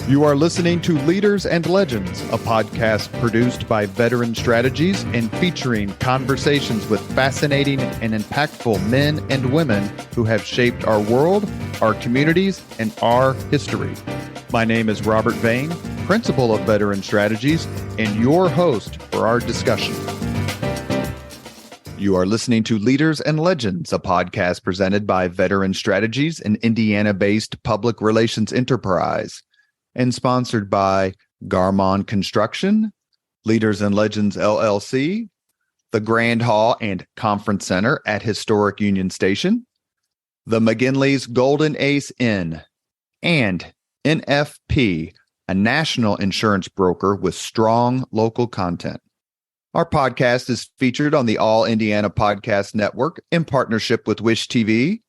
You are listening to Leaders and Legends, a podcast produced by Veteran Strategies and featuring conversations with fascinating and impactful men and women who have shaped our world, our communities, and our history. My name is Robert Vane, Principal of Veteran Strategies, and your host for our discussion. You are listening to Leaders and Legends, a podcast presented by Veteran Strategies, an Indiana-based public relations enterprise, and sponsored by Garmon Construction, Leaders and Legends LLC, the Grand Hall and Conference Center at Historic Union Station, the McGinley's Golden Ace Inn, and NFP, a national insurance broker with strong local content. Our podcast is featured on the All Indiana Podcast Network in partnership with Wish TV.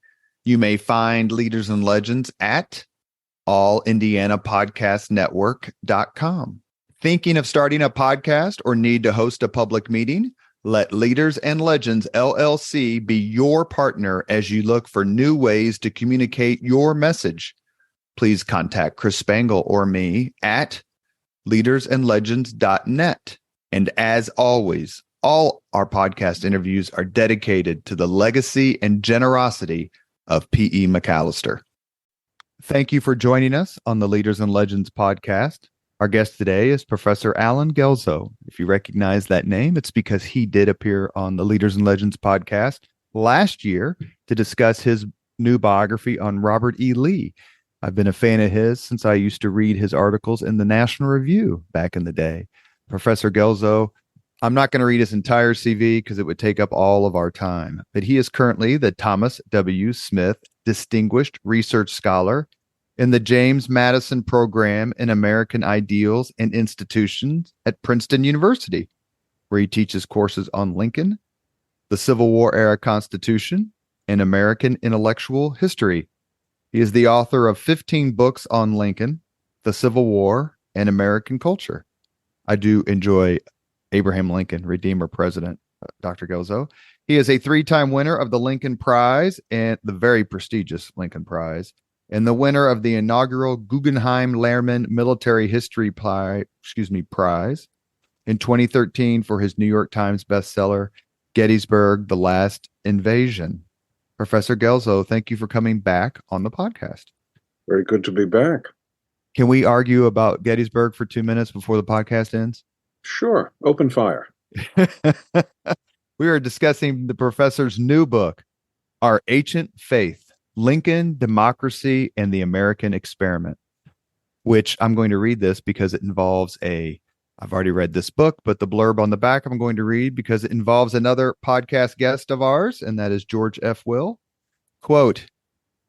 You may find Leaders and Legends at allindianapodcastnetwork.com. Thinking of starting a podcast or need to host a public meeting? Let Leaders and Legends LLC be your partner as you look for new ways to communicate your message. Please contact Chris Spangle or me at leadersandlegends.net. And as always, all our podcast interviews are dedicated to the legacy and generosity of P.E. McAllister. Thank you for joining us on the Leaders and Legends podcast. Our guest today is Professor Allen Guelzo. If you recognize that name, it's because he did appear on the Leaders and Legends podcast last year to discuss his new biography on Robert E. Lee. I've been a fan of his since I used to read his articles in the National Review back in the day. Professor Guelzo, I'm not going to read his entire CV because it would take up all of our time, but he is currently the Thomas W. Smith Distinguished Research Scholar in the James Madison Program in American Ideals and Institutions at Princeton University, where he teaches courses on Lincoln, the Civil War era Constitution, and American intellectual history. He is the author of 15 books on Lincoln, the Civil War, and American culture. I do enjoy Abraham Lincoln, Redeemer President, Dr. Guelzo. He is a 3-time winner of the Lincoln Prize and the very prestigious Lincoln Prize, and the winner of the inaugural Guggenheim Lehrman Military History Prize in 2013 for his New York Times bestseller, Gettysburg, The Last Invasion. Professor Guelzo, thank you for coming back on the podcast. Very good to be back. Can we argue about Gettysburg for 2 minutes before the podcast ends? Sure. Open fire. We are discussing the professor's new book, Our Ancient Faith, Lincoln, Democracy, and the American Experiment, which I'm going to read this because it involves I've already read this book, but the blurb on the back I'm going to read because it involves another podcast guest of ours, and that is George F. Will. Quote,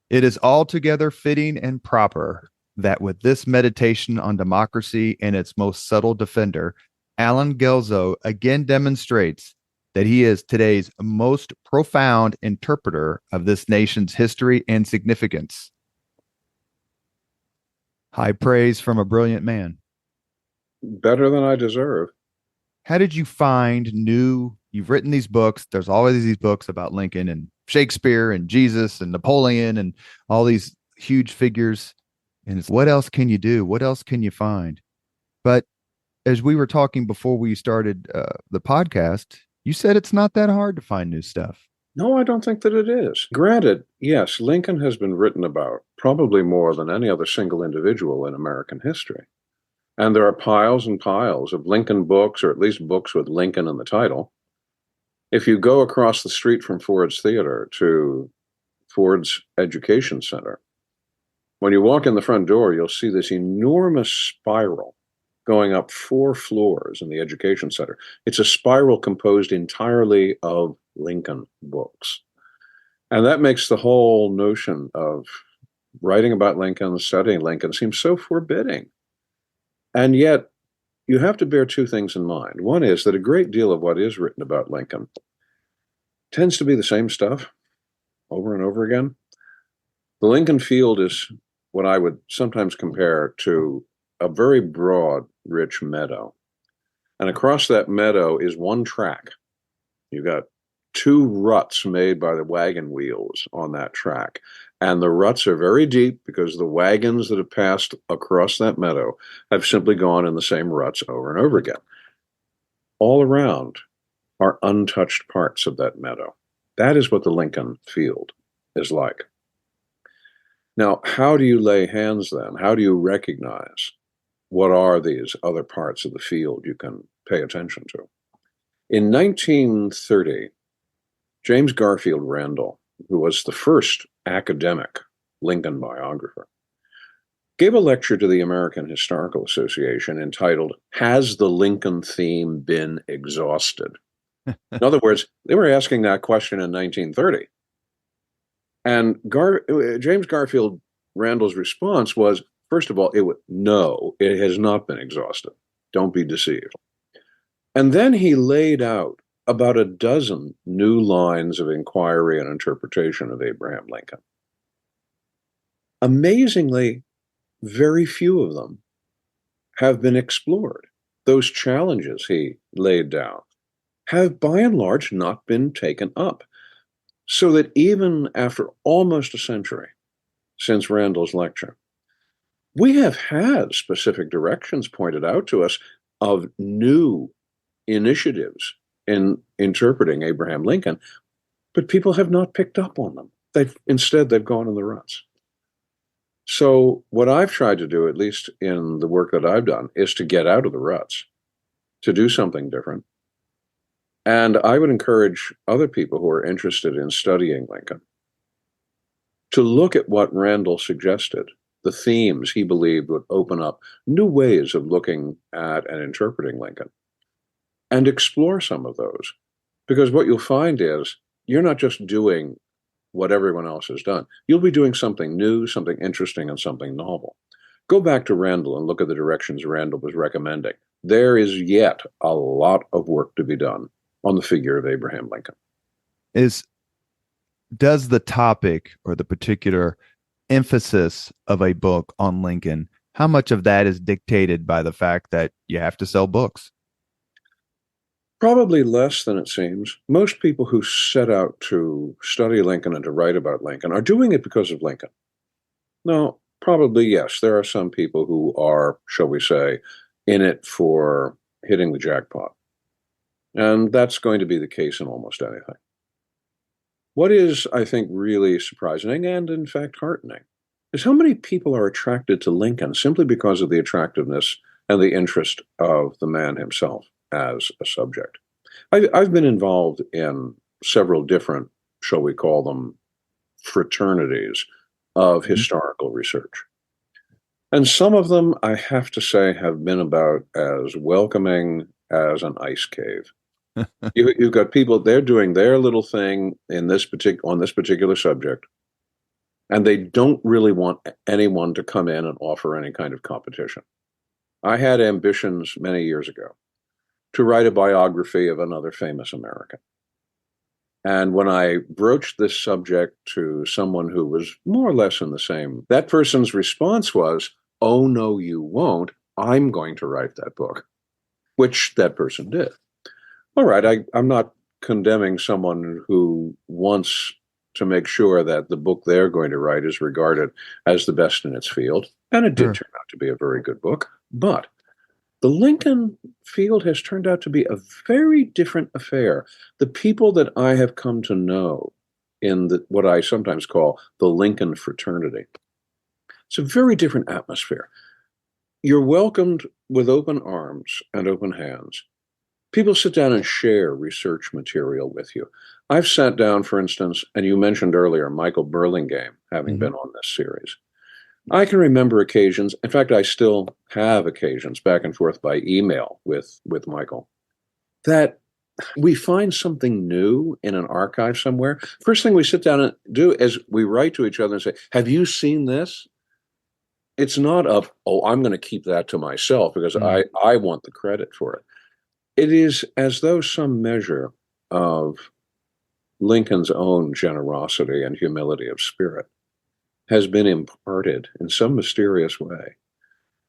"It is altogether fitting and proper that with this meditation on democracy and its most subtle defender, Allen Guelzo again demonstrates that he is today's most profound interpreter of this nation's history and significance." High praise from a brilliant man. Better than I deserve. How did you find you've written these books, there's always these books about Lincoln and Shakespeare and Jesus and Napoleon and all these huge figures. And it's, what else can you do? What else can you find? But as we were talking before we started the podcast, you said it's not that hard to find new stuff. No, I don't think that it is. Granted, yes, Lincoln has been written about probably more than any other single individual in American history. And there are piles and piles of Lincoln books, or at least books with Lincoln in the title. If you go across the street from Ford's Theater to Ford's Education Center, when you walk in the front door, you'll see this enormous spiral going up 4 floors in the Education Center. It's a spiral composed entirely of Lincoln books. And that makes the whole notion of writing about Lincoln, studying Lincoln, seem so forbidding. And yet, you have to bear 2 things in mind. One is that a great deal of what is written about Lincoln tends to be the same stuff over and over again. The Lincoln field is what I would sometimes compare to a very broad, rich meadow. And across that meadow is one track. You've got two ruts made by the wagon wheels on that track. And the ruts are very deep because the wagons that have passed across that meadow have simply gone in the same ruts over and over again. All around are untouched parts of that meadow. That is what the Lincoln field is like. Now, how do you lay hands then? How do you recognize what are these other parts of the field you can pay attention to? In 1930, James Garfield Randall, who was the first academic Lincoln biographer, gave a lecture to the American Historical Association entitled, "Has the Lincoln Theme Been Exhausted?" In other words, they were asking that question in 1930. And James Garfield Randall's response was, first of all, no, it has not been exhausted. Don't be deceived. And then he laid out about a dozen new lines of inquiry and interpretation of Abraham Lincoln. Amazingly, very few of them have been explored. Those challenges he laid down have by and large not been taken up. So that even after almost a century since Randall's lecture, we have had specific directions pointed out to us of new initiatives in interpreting Abraham Lincoln, but people have not picked up on them. Instead, they've gone in the ruts. So what I've tried to do, at least in the work that I've done, is to get out of the ruts, to do something different. And I would encourage other people who are interested in studying Lincoln to look at what Randall suggested, the themes he believed would open up new ways of looking at and interpreting Lincoln, and explore some of those. Because what you'll find is you're not just doing what everyone else has done. You'll be doing something new, something interesting, and something novel. Go back to Randall and look at the directions Randall was recommending. There is yet a lot of work to be done on the figure of Abraham Lincoln. Does the topic or the particular emphasis of a book on Lincoln, how much of that is dictated by the fact that you have to sell books? Probably less than it seems. Most people who set out to study Lincoln and to write about Lincoln are doing it because of Lincoln. No, probably yes. There are some people who are, shall we say, in it for hitting the jackpot. And that's going to be the case in almost anything. What is, I think, really surprising and, in fact, heartening is how many people are attracted to Lincoln simply because of the attractiveness and the interest of the man himself as a subject. I've been involved in several different, shall we call them, fraternities of historical research. And some of them, I have to say, have been about as welcoming as an ice cave. You've got people, they're doing their little thing on this particular subject, and they don't really want anyone to come in and offer any kind of competition. I had ambitions many years ago to write a biography of another famous American. And when I broached this subject to someone who was more or less in the same, that person's response was, "Oh, no, you won't. I'm going to write that book," which that person did. All right, I'm not condemning someone who wants to make sure that the book they're going to write is regarded as the best in its field. And it did turn out to be a very good book. But the Lincoln field has turned out to be a very different affair. The people that I have come to know in what I sometimes call the Lincoln fraternity, it's a very different atmosphere. You're welcomed with open arms and open hands. People sit down and share research material with you. I've sat down, for instance, and you mentioned earlier Michael Burlingame having been on this series. I can remember occasions, in fact, I still have occasions back and forth by email with Michael, that we find something new in an archive somewhere. First thing we sit down and do is we write to each other and say, "Have you seen this?" It's not I'm going to keep that to myself because I want the credit for it. It is as though some measure of Lincoln's own generosity and humility of spirit has been imparted in some mysterious way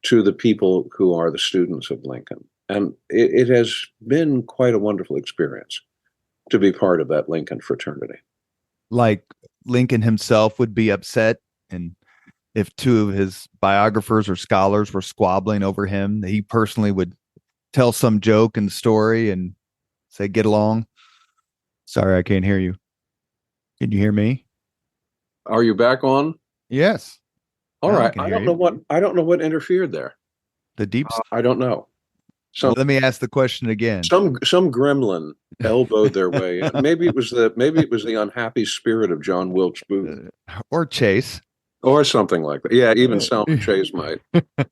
to the people who are the students of Lincoln. And it has been quite a wonderful experience. to be part of that Lincoln fraternity. Like Lincoln himself would be upset, and if two of his biographers or scholars were squabbling over him, he personally would tell some joke and story and say, "Get along." Sorry, I can't hear you. Can you hear me? Are you back on? Yes. All Now I right. can I hear don't you. know what interfered there. The deep. I don't know. Well, let me ask the question again. Some gremlin elbowed their way in. Maybe it was the unhappy spirit of John Wilkes Booth, or Chase, or something like that. Yeah, even Salmon Chase might.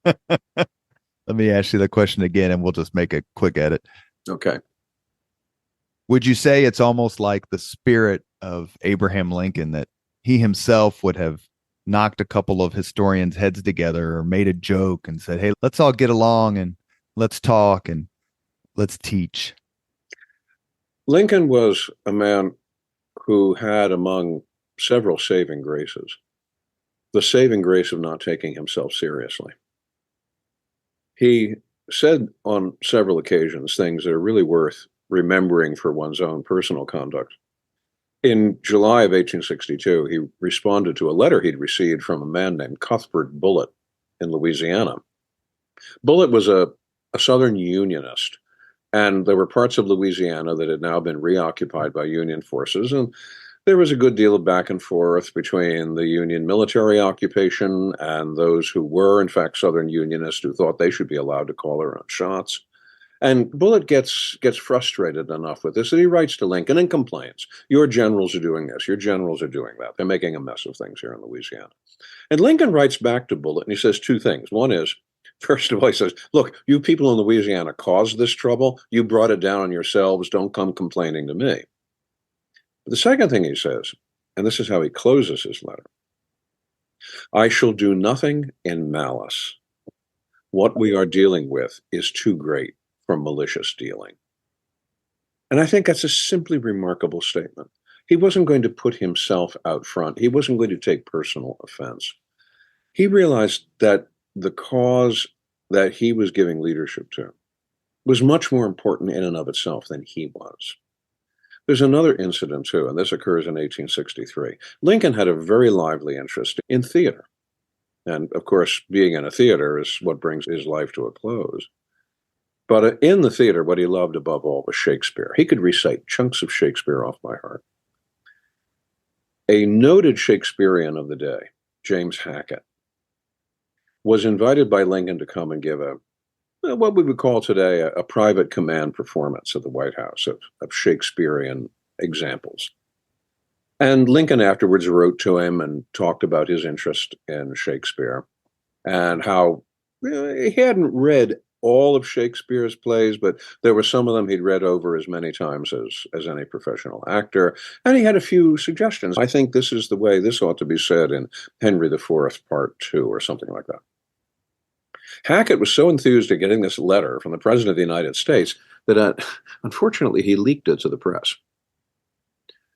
Let me ask you the question again, and we'll just make a quick edit. Okay. Would you say it's almost like the spirit of Abraham Lincoln, that he himself would have knocked a couple of historians' heads together or made a joke and said, "Hey, let's all get along and let's talk and let's teach"? Lincoln was a man who had, among several saving graces, the saving grace of not taking himself seriously. He said on several occasions things that are really worth remembering for one's own personal conduct. In July of 1862, he responded to a letter he'd received from a man named Cuthbert Bullitt in Louisiana. Bullitt was a Southern Unionist, and there were parts of Louisiana that had now been reoccupied by Union forces, and there was a good deal of back and forth between the Union military occupation and those who were, in fact, Southern Unionists who thought they should be allowed to call their own shots. And Bullitt gets frustrated enough with this that he writes to Lincoln and complains, "Your generals are doing this, your generals are doing that. They're making a mess of things here in Louisiana." And Lincoln writes back to Bullitt and he says two things. One is, first of all, he says, "Look, you people in Louisiana caused this trouble. You brought it down on yourselves. Don't come complaining to me." But the second thing he says, and this is how he closes his letter, "I shall do nothing in malice. What we are dealing with is too great for malicious dealing." And I think that's a simply remarkable statement. He wasn't going to put himself out front. He wasn't going to take personal offense. He realized that the cause that he was giving leadership to was much more important in and of itself than he was. There's another incident, too, and this occurs in 1863. Lincoln had a very lively interest in theater. And, of course, being in a theater is what brings his life to a close. But in the theater, what he loved above all was Shakespeare. He could recite chunks of Shakespeare off by heart. A noted Shakespearean of the day, James Hackett, was invited by Lincoln to come and give what we would call today a private command performance at the White House of Shakespearean examples. And Lincoln afterwards wrote to him and talked about his interest in Shakespeare and how he hadn't read all of Shakespeare's plays, but there were some of them he'd read over as many times as any professional actor. And he had a few suggestions. "I think this is the way this ought to be said in Henry IV, Part 2, or something like that." Hackett was so enthused at getting this letter from the President of the United States that unfortunately he leaked it to the press.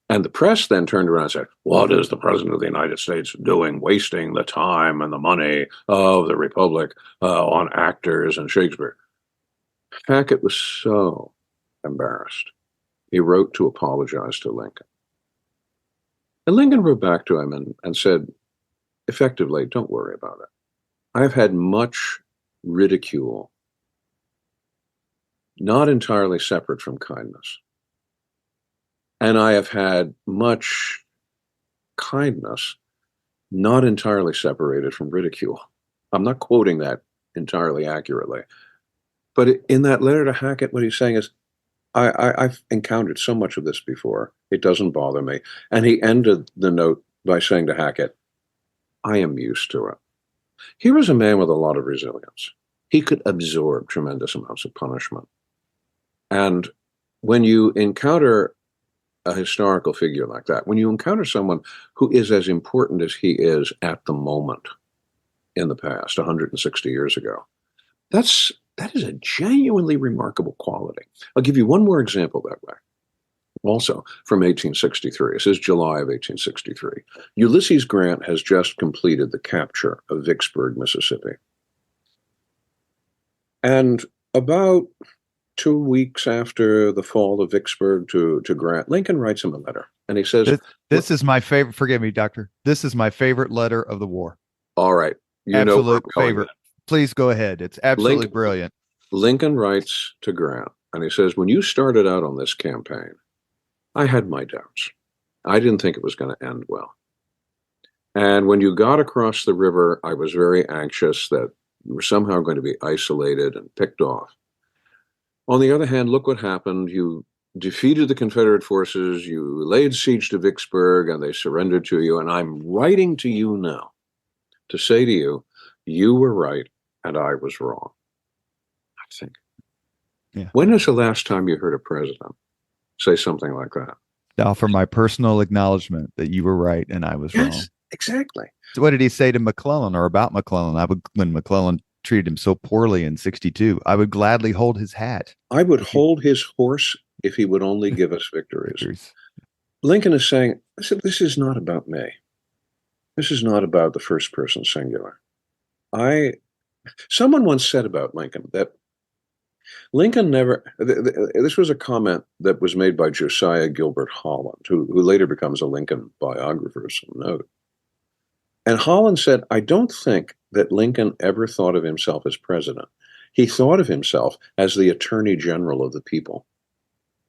And the press then turned around and said, "What is the President of the United States doing, wasting the time and the money of the Republic on actors and Shakespeare?" Hackett was so embarrassed. He wrote to apologize to Lincoln. And Lincoln wrote back to him and said, effectively, "Don't worry about it. I've had much ridicule, not entirely separate from kindness. And I have had much kindness, not entirely separated from ridicule." I'm not quoting that entirely accurately. But in that letter to Hackett, what he's saying is, I've encountered so much of this before. It doesn't bother me. And he ended the note by saying to Hackett, "I am used to it." He was a man with a lot of resilience. He could absorb tremendous amounts of punishment. And when you encounter a historical figure like that, when you encounter someone who is as important as he is at the moment in the past, 160 years ago, that is a genuinely remarkable quality. I'll give you one more example that way. Also from 1863. This is July of 1863. Ulysses Grant has just completed the capture of Vicksburg, Mississippi. And about 2 weeks after the fall of Vicksburg to Grant, Lincoln writes him a letter, and he says, this is my favorite. Forgive me, Doctor. This is my favorite letter of the war. all right, Absolute favorite. Please go ahead. It's absolutely brilliant. Lincoln writes to Grant, and he says, when you started out on this campaign, I had my doubts. I didn't think it was going to end well. And when you got across the river, I was very anxious that you were somehow going to be isolated and picked off. On the other hand, look what happened. You defeated the Confederate forces, you laid siege to Vicksburg, and they surrendered to you. And I'm writing to you now to say to you, you were right and I was wrong. I think. Yeah. When is the last time you heard a president say something like that? To offer my personal acknowledgement that you were right and I was wrong. Exactly. So what did he say to McClellan or about McClellan? When McClellan treated him so poorly in 1962, I would gladly hold his hat. I would hold his horse if he would only give us victories. Lincoln is saying, this is not about me. This is not about the first person singular. Someone once said about Lincoln that Lincoln never, this was a comment that was made by Josiah Gilbert Holland, who later becomes a Lincoln biographer, some note. And Holland said, I don't think that Lincoln ever thought of himself as president. He thought of himself as the attorney general of the people.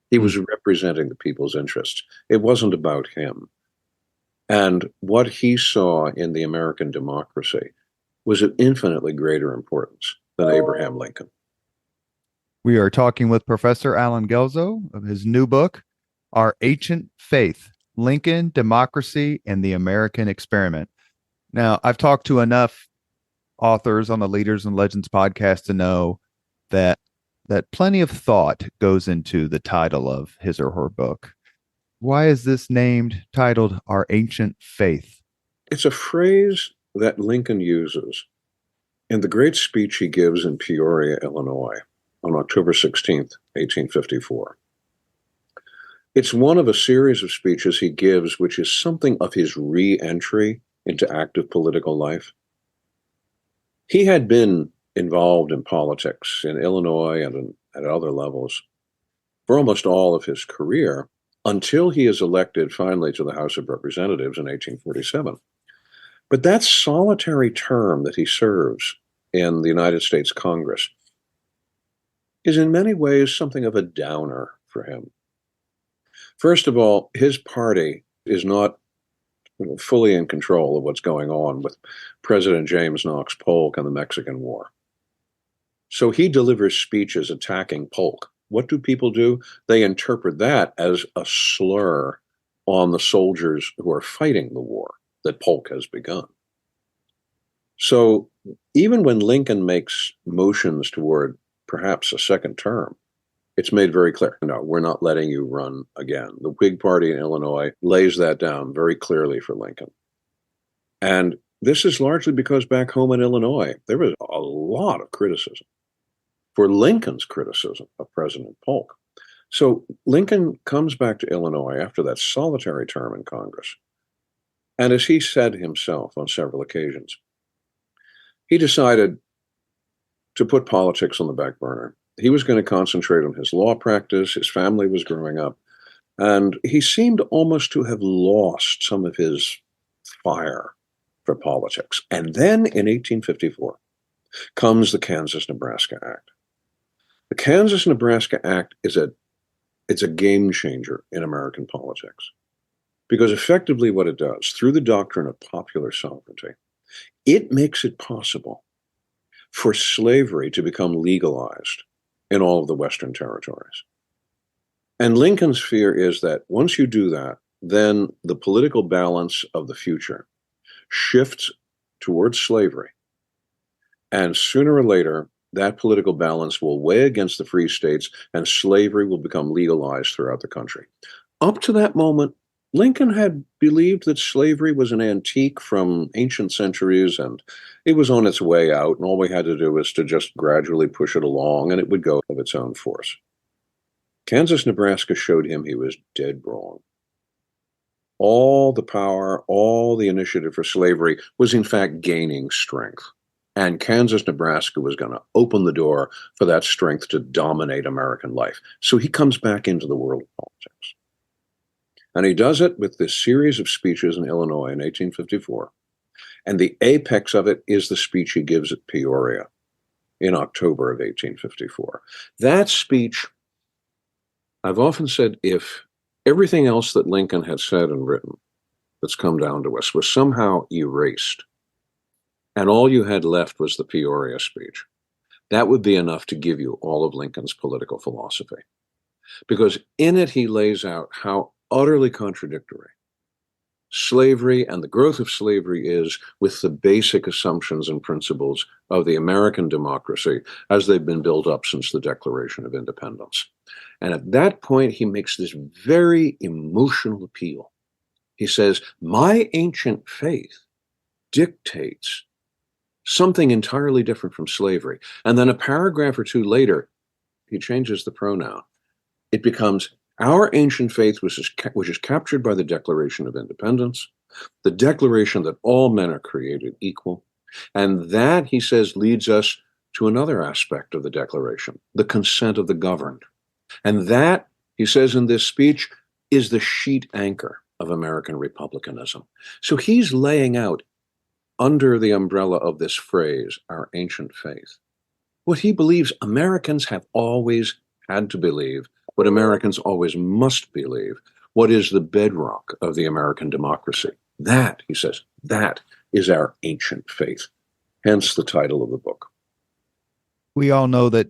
He was representing the people's interests. It wasn't about him. And what he saw in the American democracy was of infinitely greater importance than Abraham Lincoln. We are talking with Professor Allen Guelzo of his new book, Our Ancient Faith, Lincoln, Democracy, and the American Experiment. Now, I've talked to enough authors on the Leaders and Legends podcast to know that plenty of thought goes into the title of his or her book. Why is this titled Our Ancient Faith? It's a phrase that Lincoln uses in the great speech he gives in Peoria, Illinois, on October 16th, 1854. It's one of a series of speeches he gives, which is something of his re-entry into active political life. He had been involved in politics in Illinois and at other levels for almost all of his career until he is elected finally to the House of Representatives in 1847. But that solitary term that he serves in the United States Congress is in many ways something of a downer for him. First of all, his party is not fully in control of what's going on with President James Knox Polk and the Mexican War. So he delivers speeches attacking Polk. What do people do? They interpret that as a slur on the soldiers who are fighting the war that Polk has begun. So even when Lincoln makes motions toward perhaps a second term, it's made very clear, no, we're not letting you run again. The Whig Party in Illinois lays that down very clearly for Lincoln. And this is largely because back home in Illinois, there was a lot of criticism for Lincoln's criticism of President Polk. So Lincoln comes back to Illinois after that solitary term in Congress. And as he said himself on several occasions, he decided to put politics on the back burner. He was going to concentrate on his law practice. His family was growing up. And he seemed almost to have lost some of his fire for politics. And then in 1854 comes the Kansas-Nebraska Act. The Kansas-Nebraska Act is a game changer in American politics. Because effectively what it does, through the doctrine of popular sovereignty, it makes it possible for slavery to become legalized in all of the Western territories. And Lincoln's fear is that once you do that, then the political balance of the future shifts towards slavery. And sooner or later, that political balance will weigh against the free states and slavery will become legalized throughout the country. Up to that moment, Lincoln had believed that slavery was an antique from ancient centuries and it was on its way out, and all we had to do was to just gradually push it along and it would go of its own force. Kansas-Nebraska showed him he was dead wrong. All the power, all the initiative for slavery was in fact gaining strength And Kansas, Nebraska was going to open the door for that strength to dominate American life. So he comes back into the world of politics. And he does it with this series of speeches in Illinois in 1854. And the apex of it is the speech he gives at Peoria in October of 1854. That speech, I've often said, if everything else that Lincoln had said and written that's come down to us was somehow erased, and all you had left was the Peoria speech, that would be enough to give you all of Lincoln's political philosophy. Because in it, he lays out how utterly contradictory slavery and the growth of slavery is with the basic assumptions and principles of the American democracy as they've been built up since the Declaration of Independence. And at that point, he makes this very emotional appeal. He says, my ancient faith dictates something entirely different from slavery. And then a paragraph or two later, he changes the pronoun. It becomes our ancient faith, which is captured by the Declaration of Independence, the declaration that all men are created equal. And that, he says, leads us to another aspect of the Declaration, the consent of the governed. And that, he says in this speech, is the sheet anchor of American republicanism. So he's laying out, under the umbrella of this phrase, our ancient faith, what he believes Americans have always had to believe, what Americans always must believe, what is the bedrock of the American democracy. That, he says, that is our ancient faith. Hence the title of the book. We all know that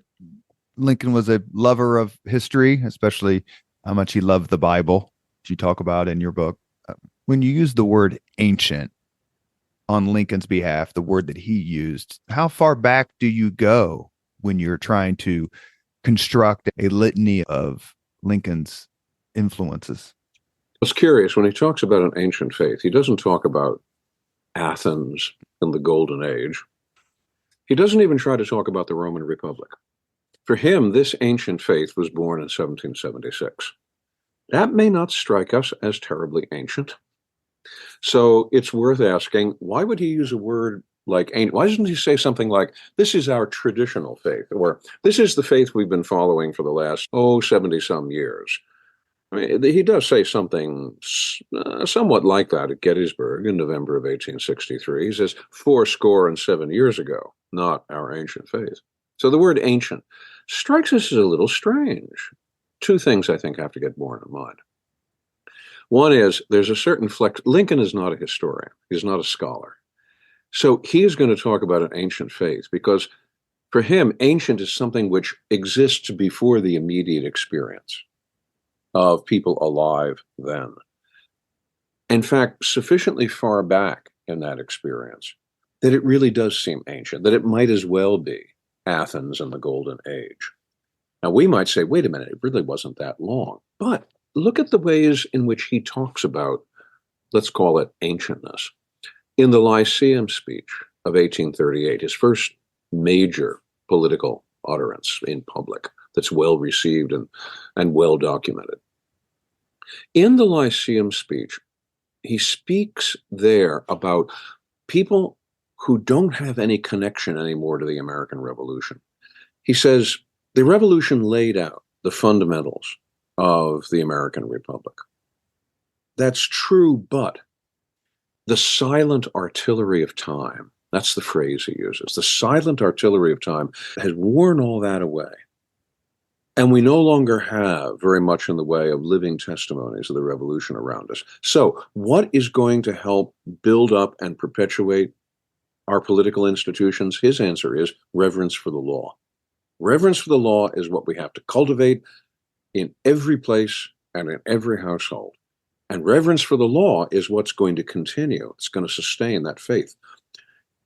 Lincoln was a lover of history, especially how much he loved the Bible, which you talk about in your book. When you use the word ancient on Lincoln's behalf, the word that he used, how far back do you go when you're trying to construct a litany of Lincoln's influences? It's curious, when he talks about an ancient faith, he doesn't talk about Athens and the Golden Age. He doesn't even try to talk about the Roman Republic. For him, this ancient faith was born in 1776. That may not strike us as terribly ancient. So it's worth asking, why would he use a word like ancient? Why doesn't he say something like, this is our traditional faith, or this is the faith we've been following for the last, 70-some years? I mean, he does say something somewhat like that at Gettysburg in November of 1863. He says, 7 years ago, not our ancient faith. So the word ancient strikes us as a little strange. Two things I think have to get borne in mind. One is there's a certain Lincoln is not a historian. He's not a scholar. So he is going to talk about an ancient faith because for him, ancient is something which exists before the immediate experience of people alive then. In fact, sufficiently far back in that experience that it really does seem ancient, that it might as well be Athens and the Golden Age. Now, we might say, wait a minute, it really wasn't that long. But look at the ways in which he talks about, let's call it ancientness. In the Lyceum speech of 1838, his first major political utterance in public that's well received and well documented. In the Lyceum speech, he speaks there about people who don't have any connection anymore to the American Revolution. He says, the Revolution laid out the fundamentals of the American Republic. That's true, but the silent artillery of time, that's the phrase he uses, the silent artillery of time has worn all that away. And we no longer have very much in the way of living testimonies of the revolution around us. So what is going to help build up and perpetuate our political institutions? His answer is reverence for the law. Reverence for the law is what we have to cultivate in every place and in every household. And reverence for the law is what's going to continue. It's going to sustain that faith.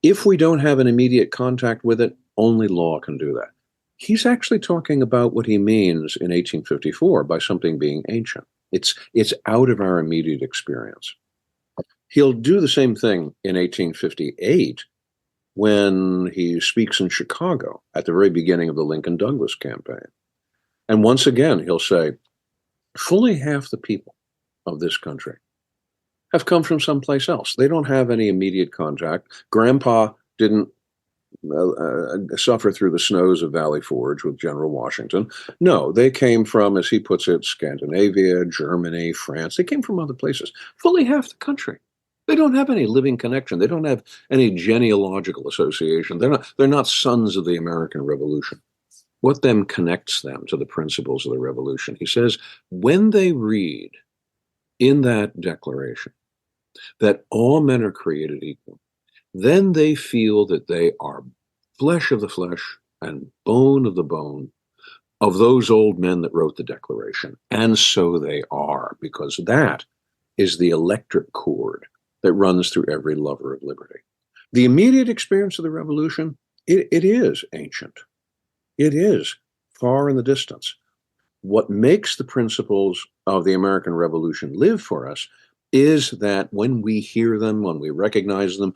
If we don't have an immediate contact with it, only law can do that. He's actually talking about what he means in 1854 by something being ancient. It's out of our immediate experience. He'll do the same thing in 1858 when he speaks in Chicago at the very beginning of the Lincoln-Douglas campaign. And once again, he'll say, fully half the people of this country have come from someplace else. They don't have any immediate contact. Grandpa didn't suffer through the snows of Valley Forge with General Washington. No, they came from, as he puts it, Scandinavia, Germany, France. They came from other places. Fully half the country. They don't have any living connection. They don't have any genealogical association. They're not sons of the American Revolution. What then connects them to the principles of the revolution? He says, when they read in that declaration that all men are created equal, then they feel that they are flesh of the flesh and bone of the bone of those old men that wrote the Declaration. And so they are, because that is the electric cord that runs through every lover of liberty. The immediate experience of the revolution, it is ancient. It is far in the distance. What makes the principles of the American Revolution live for us is that when we hear them, when we recognize them,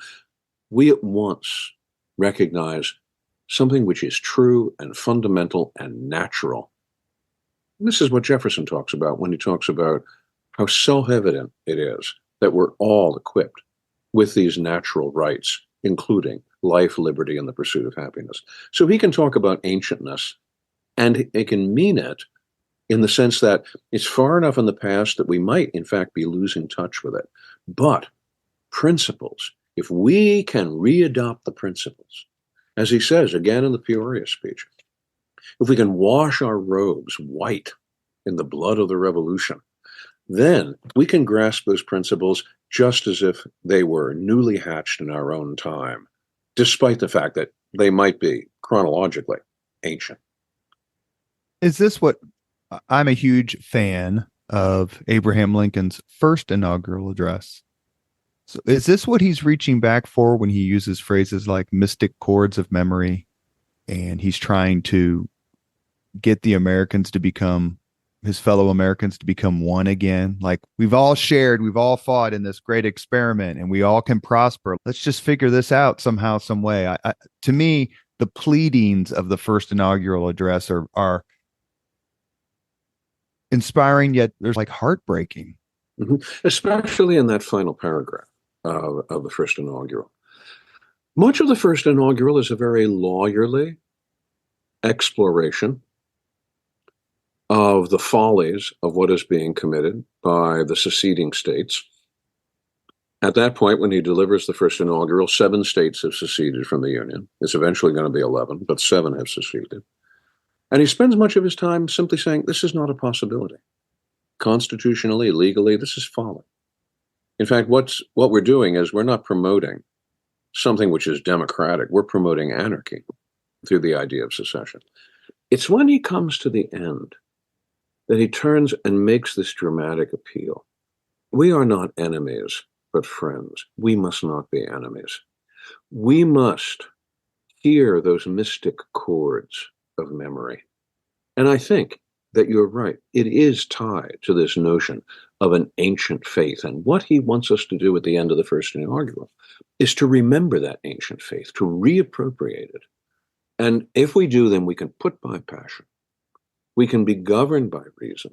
we at once recognize something which is true and fundamental and natural. And this is what Jefferson talks about when he talks about how self-evident it is that we're all equipped with these natural rights, including life, liberty, and the pursuit of happiness. So he can talk about ancientness, and it can mean it in the sense that it's far enough in the past that we might, in fact, be losing touch with it. But principles, if we can readopt the principles, as he says again in the Peoria speech, if we can wash our robes white in the blood of the revolution, then we can grasp those principles just as if they were newly hatched in our own time, despite the fact that they might be chronologically ancient. Is this what I'm a huge fan of Abraham Lincoln's first inaugural address? So is this what he's reaching back for when he uses phrases like mystic chords of memory, and he's trying to get the Americans to become his fellow Americans to become one again? Like, we've all shared, we've all fought in this great experiment, and we all can prosper. Let's just figure this out somehow, some way. To me, the pleadings of the first inaugural address are inspiring, yet there's like heartbreaking. Mm-hmm. Especially in that final paragraph of the first inaugural. Much of the first inaugural is a very lawyerly exploration of the follies of what is being committed by the seceding states. At that point, when he delivers the first inaugural, 7 states have seceded from the Union. It's eventually going to be 11, but 7 have seceded. And he spends much of his time simply saying, this is not a possibility. Constitutionally, legally, this is folly. In fact, what we're doing is we're not promoting something which is democratic. We're promoting anarchy through the idea of secession. It's when he comes to the end that he turns and makes this dramatic appeal. We are not enemies, but friends. We must not be enemies. We must hear those mystic chords of memory. And I think that you're right. It is tied to this notion of an ancient faith. And what he wants us to do at the end of the first inaugural is to remember that ancient faith, to reappropriate it. And if we do, then we can put by passion. We can be governed by reason.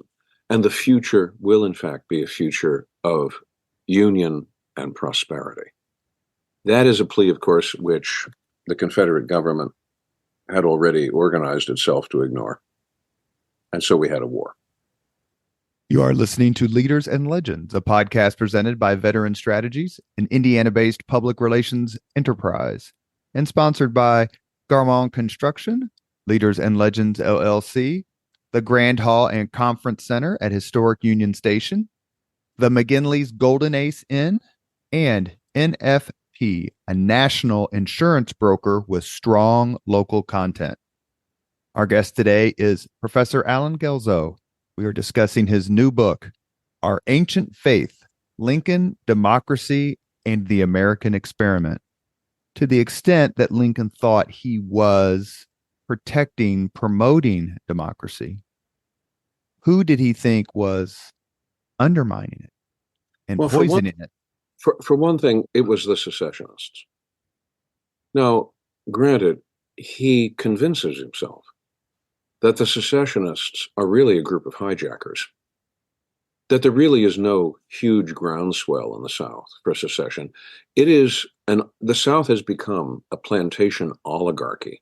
And the future will, in fact, be a future of union and prosperity. That is a plea, of course, which the Confederate government had already organized itself to ignore. And so we had a war. You are listening to Leaders and Legends, a podcast presented by Veteran Strategies, an Indiana-based public relations enterprise, and sponsored by Garmong Construction, Leaders and Legends LLC, the Grand Hall and Conference Center at Historic Union Station, the McGinley's Golden Ace Inn, and NFP, a national insurance broker with strong local content. Our guest today is Professor Allen Guelzo. We are discussing his new book, Our Ancient Faith, Lincoln, Democracy, and the American Experiment. To the extent that Lincoln thought he was protecting, promoting democracy, who did he think was undermining it and poisoning it? For one thing, it was the secessionists. Now, granted, he convinces himself that the secessionists are really a group of hijackers. that there really is no huge groundswell in the South for secession. It is, and the South has become a plantation oligarchy.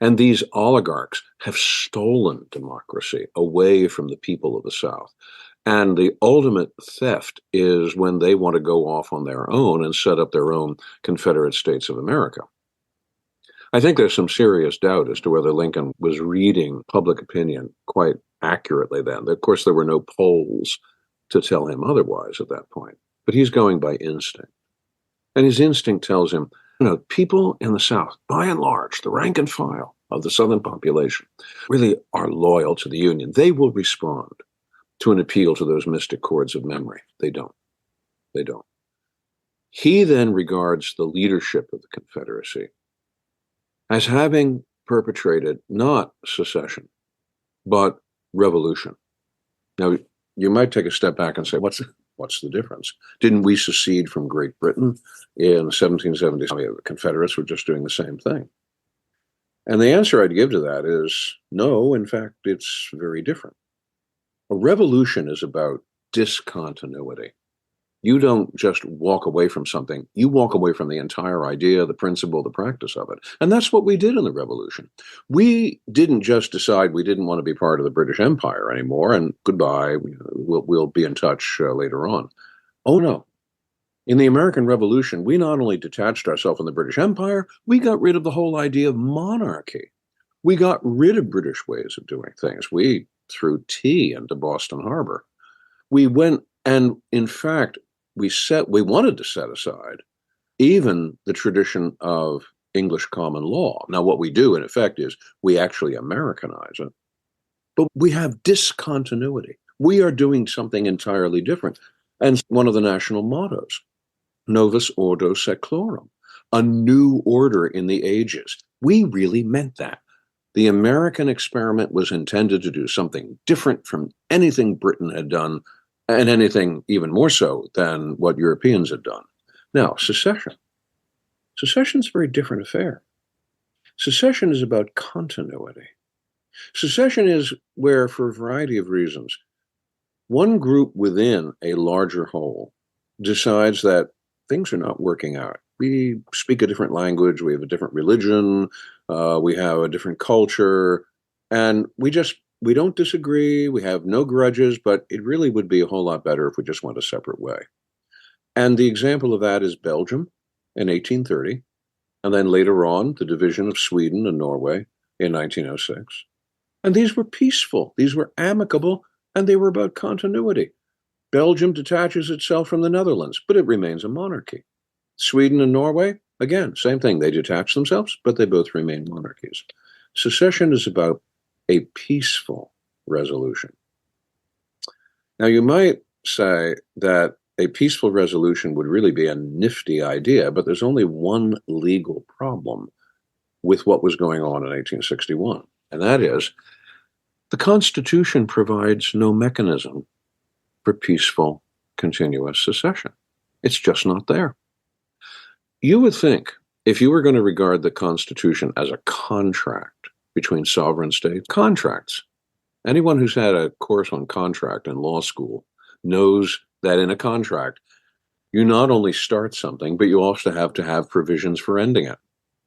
And these oligarchs have stolen democracy away from the people of the South. And the ultimate theft is when they want to go off on their own and set up their own Confederate States of America. I think there's some serious doubt as to whether Lincoln was reading public opinion quite accurately then. Of course, there were no polls to tell him otherwise at that point, but he's going by instinct. And his instinct tells him, people in the South, by and large, the rank and file of the Southern population, really are loyal to the Union. They will respond to an appeal to those mystic chords of memory. They don't. They don't. He then regards the leadership of the Confederacy as having perpetrated not secession, but revolution. Now, you might take a step back and say, what's the difference? Didn't we secede from Great Britain in 1770? The Confederates were just doing the same thing. And the answer I'd give to that is no, in fact, it's very different. A revolution is about discontinuity. You don't just walk away from something. You walk away from the entire idea, the principle, the practice of it. And that's what we did in the revolution. We didn't just decide we didn't want to be part of the British Empire anymore and goodbye, we'll be in touch later on. Oh, no. In the American Revolution, we not only detached ourselves from the British Empire, we got rid of the whole idea of monarchy. We got rid of British ways of doing things. We threw tea into Boston Harbor. We went, and in fact, we wanted to set aside even the tradition of English common law. Now, what we do, in effect, is we actually Americanize it. But we have discontinuity. We are doing something entirely different. And one of the national mottos, Novus Ordo Seclorum, a new order in the ages. We really meant that. The American experiment was intended to do something different from anything Britain had done, and anything even more so than what Europeans had done. Now, secession. Secession's a very different affair. Secession is about continuity. Secession is where, for a variety of reasons, one group within a larger whole decides that things are not working out. We speak a different language, we have a different religion, we have a different culture, and we don't disagree, we have no grudges, but it really would be a whole lot better if we just went a separate way. And the example of that is Belgium in 1830, and then later on, the division of Sweden and Norway in 1906. And these were peaceful, these were amicable, and they were about continuity. Belgium detaches itself from the Netherlands, but it remains a monarchy. Sweden and Norway, again, same thing. They detach themselves, but they both remain monarchies. Secession is about a peaceful resolution. Now, you might say that a peaceful resolution would really be a nifty idea, but there's only one legal problem with what was going on in 1861, and that is the Constitution provides no mechanism for peaceful, continuous secession. It's just not there. You would think, if you were going to regard the Constitution as a contract between sovereign states, contracts, anyone who's had a course on contract in law school knows that in a contract, you not only start something, but you also have to have provisions for ending it.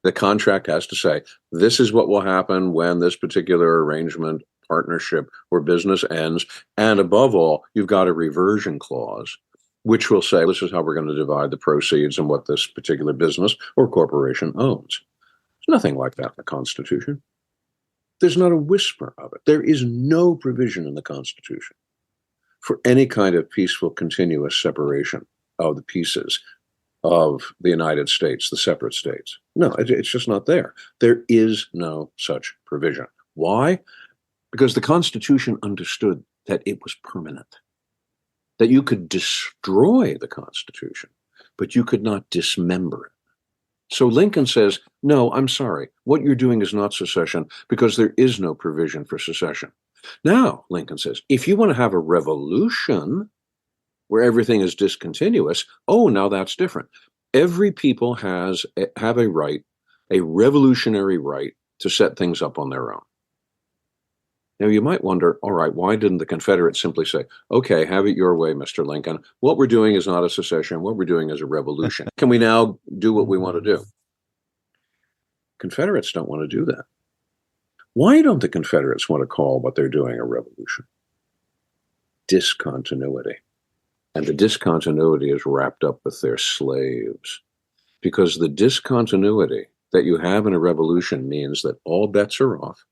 The contract has to say, this is what will happen when this particular arrangement, partnership, or business ends. And above all, you've got a reversion clause, which will say, this is how we're going to divide the proceeds and what this particular business or corporation owns. There's nothing like that in the Constitution. There's not a whisper of it. There is no provision in the Constitution for any kind of peaceful, continuous separation of the pieces of the United States, the separate states. No, it's just not there. There is no such provision. Why? Because the Constitution understood that it was permanent, that you could destroy the Constitution, but you could not dismember it. So Lincoln says, no, I'm sorry. What you're doing is not secession because there is no provision for secession. Now, Lincoln says, if you want to have a revolution where everything is discontinuous, oh, now that's different. Every people have a right, a revolutionary right, to set things up on their own. Now, you might wonder, all right, why didn't the Confederates simply say, okay, have it your way, Mr. Lincoln. What we're doing is not a secession. What we're doing is a revolution. Can we now do what we want to do? Confederates don't want to do that. Why don't the Confederates want to call what they're doing a revolution? Discontinuity. And the discontinuity is wrapped up with their slaves. Because the discontinuity that you have in a revolution means that all bets are off.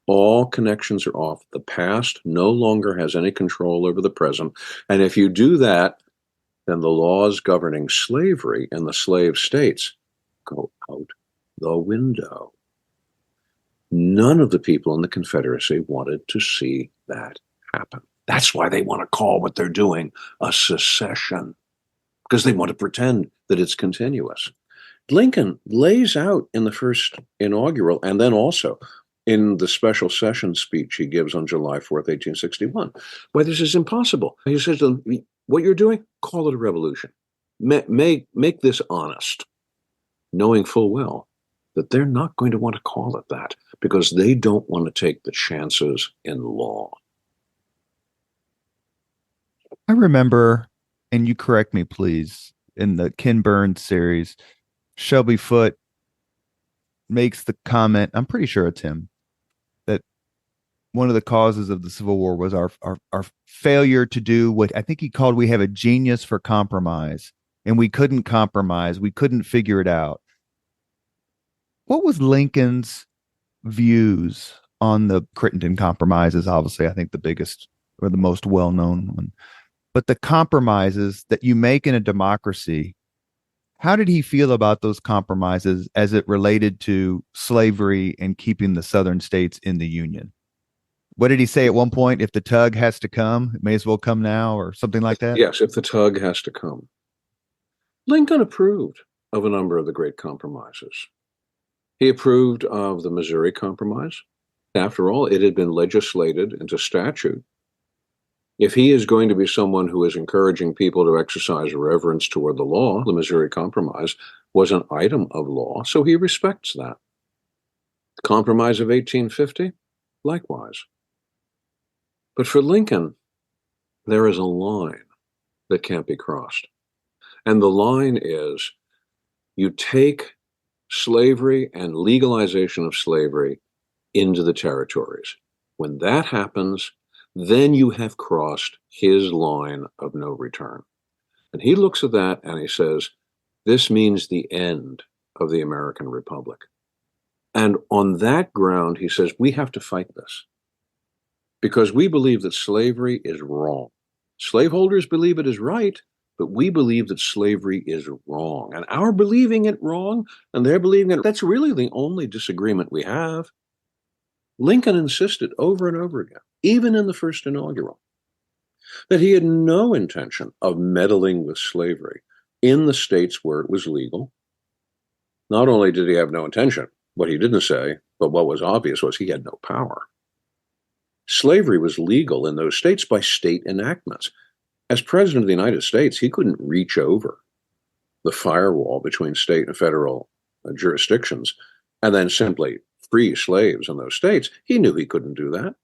All connections are off. The past no longer has any control over the present. And if you do that, then the laws governing slavery in the slave states go out the window. None of the people in the Confederacy wanted to see that happen. That's why they want to call what they're doing a secession, because they want to pretend that it's continuous. Lincoln lays out in the first inaugural, and then also in the special session speech he gives on July 4th, 1861, why this is impossible. He says to them, what you're doing, call it a revolution. Make this honest, knowing full well that they're not going to want to call it that because they don't want to take the chances in law. I remember, and you correct me, please, in the Ken Burns series, Shelby Foote makes the comment, I'm pretty sure it's him, that one of the causes of the Civil War was our failure to do what I think he called, we have a genius for compromise, and we couldn't compromise. We couldn't figure it out. What was Lincoln's views on the Crittenden compromises? Obviously, I think the biggest or the most well-known one, but the compromises that you make in a democracy, how did he feel about those compromises as it related to slavery and keeping the Southern states in the Union? What did he say at one point? If the tug has to come, it may as well come now, or something like that? Yes, if the tug has to come. Lincoln approved of a number of the great compromises. He approved of the Missouri Compromise. After all, it had been legislated into statute. If he is going to be someone who is encouraging people to exercise reverence toward the law, the Missouri Compromise was an item of law, so he respects that. The Compromise of 1850, likewise. But for Lincoln, there is a line that can't be crossed. And the line is, you take slavery and legalization of slavery into the territories. When that happens, then you have crossed his line of no return. And he looks at that and he says, this means the end of the American Republic. And on that ground, he says, we have to fight this because we believe that slavery is wrong. Slaveholders believe it is right, but we believe that slavery is wrong. And our believing it wrong and their believing it, that's really the only disagreement we have. Lincoln insisted over and over again, even in the first inaugural, that he had no intention of meddling with slavery in the states where it was legal. Not only did he have no intention, what he didn't say, but what was obvious was he had no power. Slavery was legal in those states by state enactments. As president of the United States, he couldn't reach over the firewall between state and federal jurisdictions and then simply free slaves in those states. He knew he couldn't do that.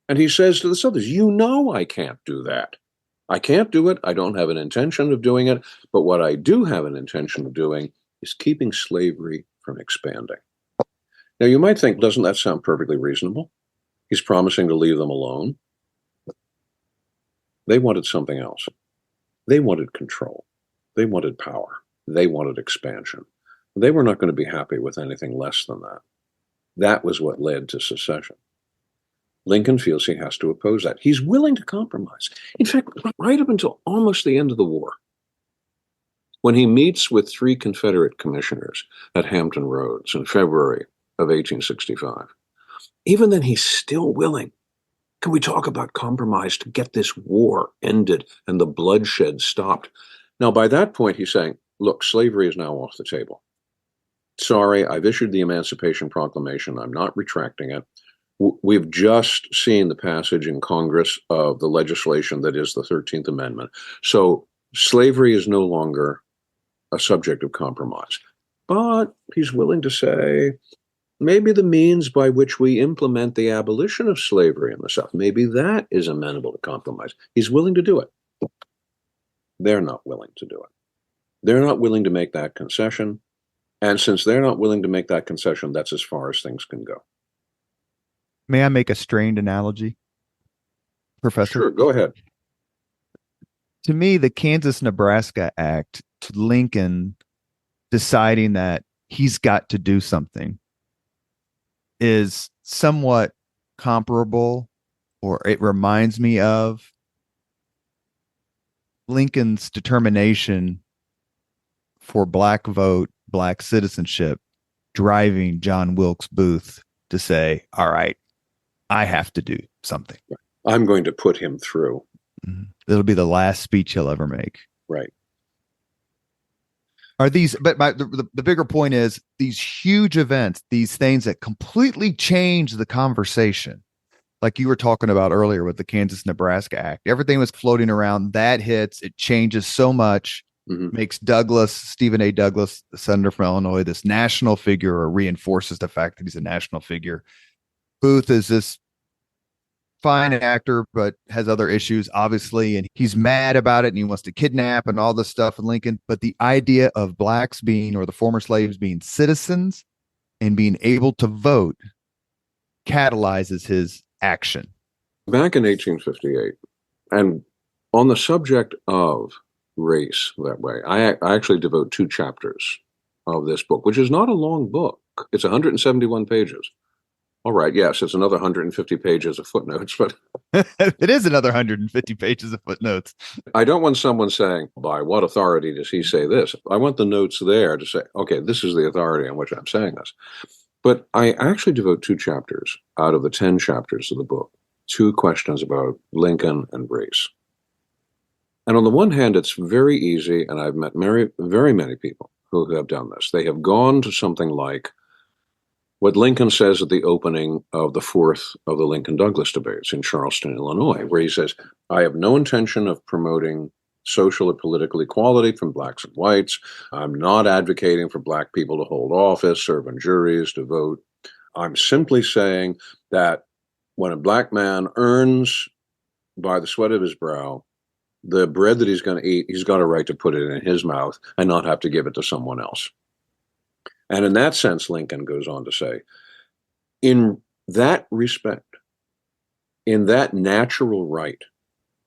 And he says to the Southerners, you know I can't do that. I can't do it. I don't have an intention of doing it. But what I do have an intention of doing is keeping slavery from expanding. Now, you might think, doesn't that sound perfectly reasonable? He's promising to leave them alone. They wanted something else. They wanted control. They wanted power. They wanted expansion. They were not going to be happy with anything less than that. That was what led to secession. Lincoln feels he has to oppose that. He's willing to compromise. In fact, right up until almost the end of the war, when he meets with 3 Confederate commissioners at Hampton Roads in February of 1865, even then he's still willing. Can we talk about compromise to get this war ended and the bloodshed stopped? Now, by that point, he's saying, look, slavery is now off the table. Sorry, I've issued the Emancipation Proclamation. I'm not retracting it. We've just seen the passage in Congress of the legislation that is the 13th Amendment. So slavery is no longer a subject of compromise. But he's willing to say, Maybe the means by which we implement the abolition of slavery in the South, maybe that is amenable to compromise. He's willing to do it. They're not willing to do it. They're not willing to make that concession. And since they're not willing to make that concession, that's as far as things can go. May I make a strained analogy, Professor? Sure, go ahead. To me, the Kansas-Nebraska Act, Lincoln deciding that he's got to do something, is somewhat comparable, or it reminds me of Lincoln's determination for black vote, black citizenship, driving John Wilkes Booth to say, all right, I have to do something. I'm going to put him through. Mm-hmm. It'll be the last speech he'll ever make. Right. Are these, but the bigger point is these huge events, these things that completely change the conversation. Like you were talking about earlier with the Kansas-Nebraska Act, everything was floating around. That hits, it changes so much, makes Stephen A. Douglas, the senator from Illinois, this national figure, or reinforces the fact that he's a national figure. Booth is this fine actor, but has other issues, obviously, and he's mad about it, and he wants to kidnap and all this stuff in Lincoln. But the idea of blacks being, or the former slaves being, citizens and being able to vote catalyzes his action. Back in 1858, and on the subject of race that way, I actually devote 2 chapters of this book, which is not a long book. It's 171 pages. All right, yes, it's another 150 pages of footnotes, but it is another 150 pages of footnotes. I don't want someone saying, by what authority does he say this? I want the notes there to say, okay, this is the authority on which I'm saying this. But I actually devote 2 chapters out of the 10 chapters of the book, 2 questions about Lincoln and race. And on the one hand, it's very easy, and I've met very many people who have done this. They have gone to something like what Lincoln says at the opening of the 4th of the Lincoln-Douglas debates in Charleston, Illinois, where he says, I have no intention of promoting social or political equality from blacks and whites. I'm not advocating for black people to hold office, serve on juries, to vote. I'm simply saying that when a black man earns by the sweat of his brow the bread that he's going to eat, he's got a right to put it in his mouth and not have to give it to someone else. And in that sense, Lincoln goes on to say, in that respect, in that natural right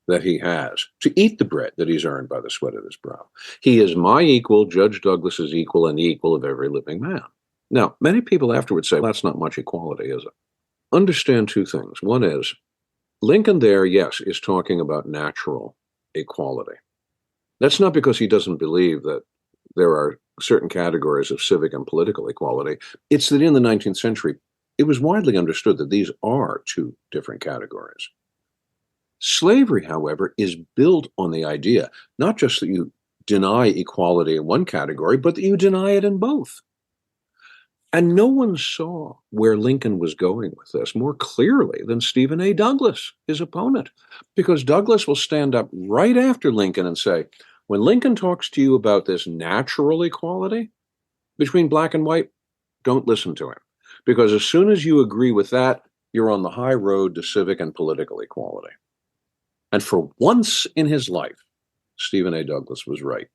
that he has to eat the bread that he's earned by the sweat of his brow, he is my equal, Judge Douglas is equal, and the equal of every living man. Now, many people afterwards say, well, that's not much equality, is it? Understand 2 things. One is, Lincoln there, yes, is talking about natural equality. That's not because he doesn't believe that there are certain categories of civic and political equality. It's that in the 19th century, it was widely understood that these are 2 different categories. Slavery, however, is built on the idea, not just that you deny equality in one category, but that you deny it in both. And no one saw where Lincoln was going with this more clearly than Stephen A. Douglas, his opponent, because Douglas will stand up right after Lincoln and say, when Lincoln talks to you about this natural equality between black and white, don't listen to him. Because as soon as you agree with that, you're on the high road to civic and political equality. And for once in his life, Stephen A. Douglas was right.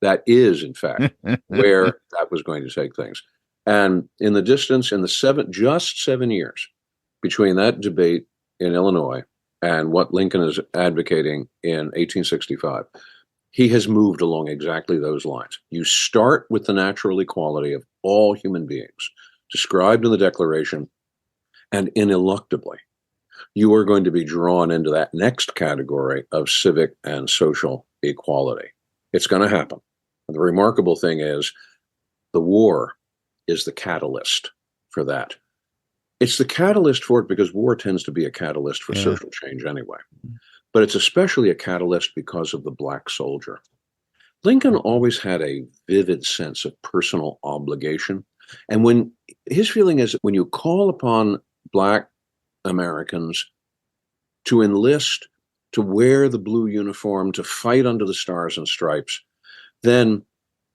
That is, in fact, where that was going to take things. And in the distance, in the just 7 years between that debate in Illinois and what Lincoln is advocating in 1865, he has moved along exactly those lines. You start with the natural equality of all human beings described in the Declaration, and ineluctably, you are going to be drawn into that next category of civic and social equality. It's going to happen. And the remarkable thing is, the war is the catalyst for that. It's the catalyst for it because war tends to be a catalyst for social change anyway. But it's especially a catalyst because of the black soldier. Lincoln always had a vivid sense of personal obligation. And when his feeling is when you call upon black Americans to enlist, to wear the blue uniform, to fight under the stars and stripes, then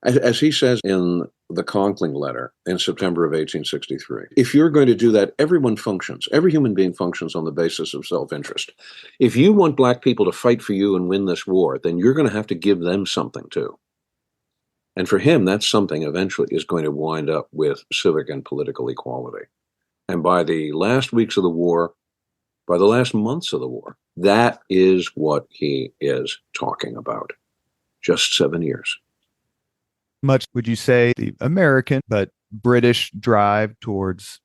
As he says in the Conkling letter in September of 1863, if you're going to do that, everyone functions. Every human being functions on the basis of self-interest. If you want black people to fight for you and win this war, then you're going to have to give them something too. And for him, that something eventually is going to wind up with civic and political equality. And by the last weeks of the war, by the last months of the war, that is what he is talking about. Just 7 years. Much would you say the American but British drive towards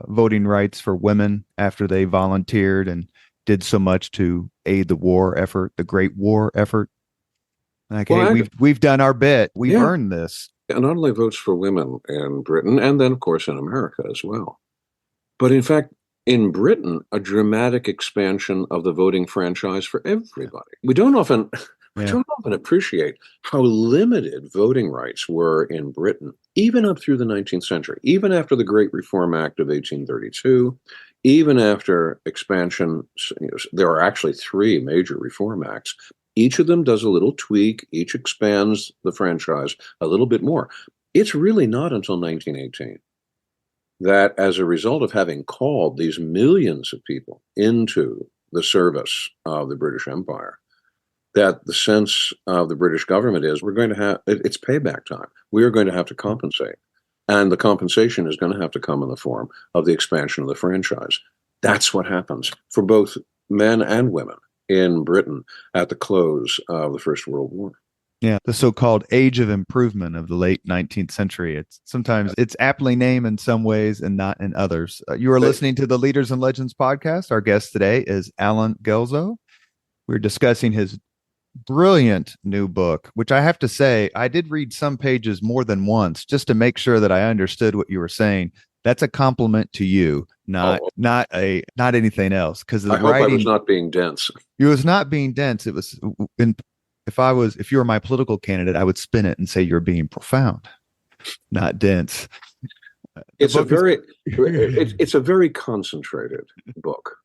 voting rights for women after they volunteered and did so much to aid the war effort, the Great War effort? Like, well, hey, we've done our bit. We've earned this. And not only votes for women in Britain, and then, of course, in America as well. But in fact, in Britain, a dramatic expansion of the voting franchise for everybody. We don't often appreciate how limited voting rights were in Britain, even up through the 19th century, even after the Great Reform Act of 1832, even after expansion. There are actually 3 major reform acts. Each of them does a little tweak. Each expands the franchise a little bit more. It's really not until 1918 that, as a result of having called these millions of people into the service of the British Empire, that the sense of the British government is, we're going to have, it's payback time. We are going to have to compensate. And the compensation is going to have to come in the form of the expansion of the franchise. That's what happens for both men and women in Britain at the close of the First World War. Yeah, the so-called age of improvement of the late 19th century. It's aptly named in some ways and not in others. You are listening to the Leaders and Legends podcast. Our guest today is Allen Guelzo. We're discussing his brilliant new book, which I have to say, I did read some pages more than once just to make sure that I understood what you were saying. That's a compliment to you, not anything else. Because I hope I was not being dense. It was not being dense. It was if you were my political candidate, I would spin it and say you're being profound, not dense. It's a very concentrated book.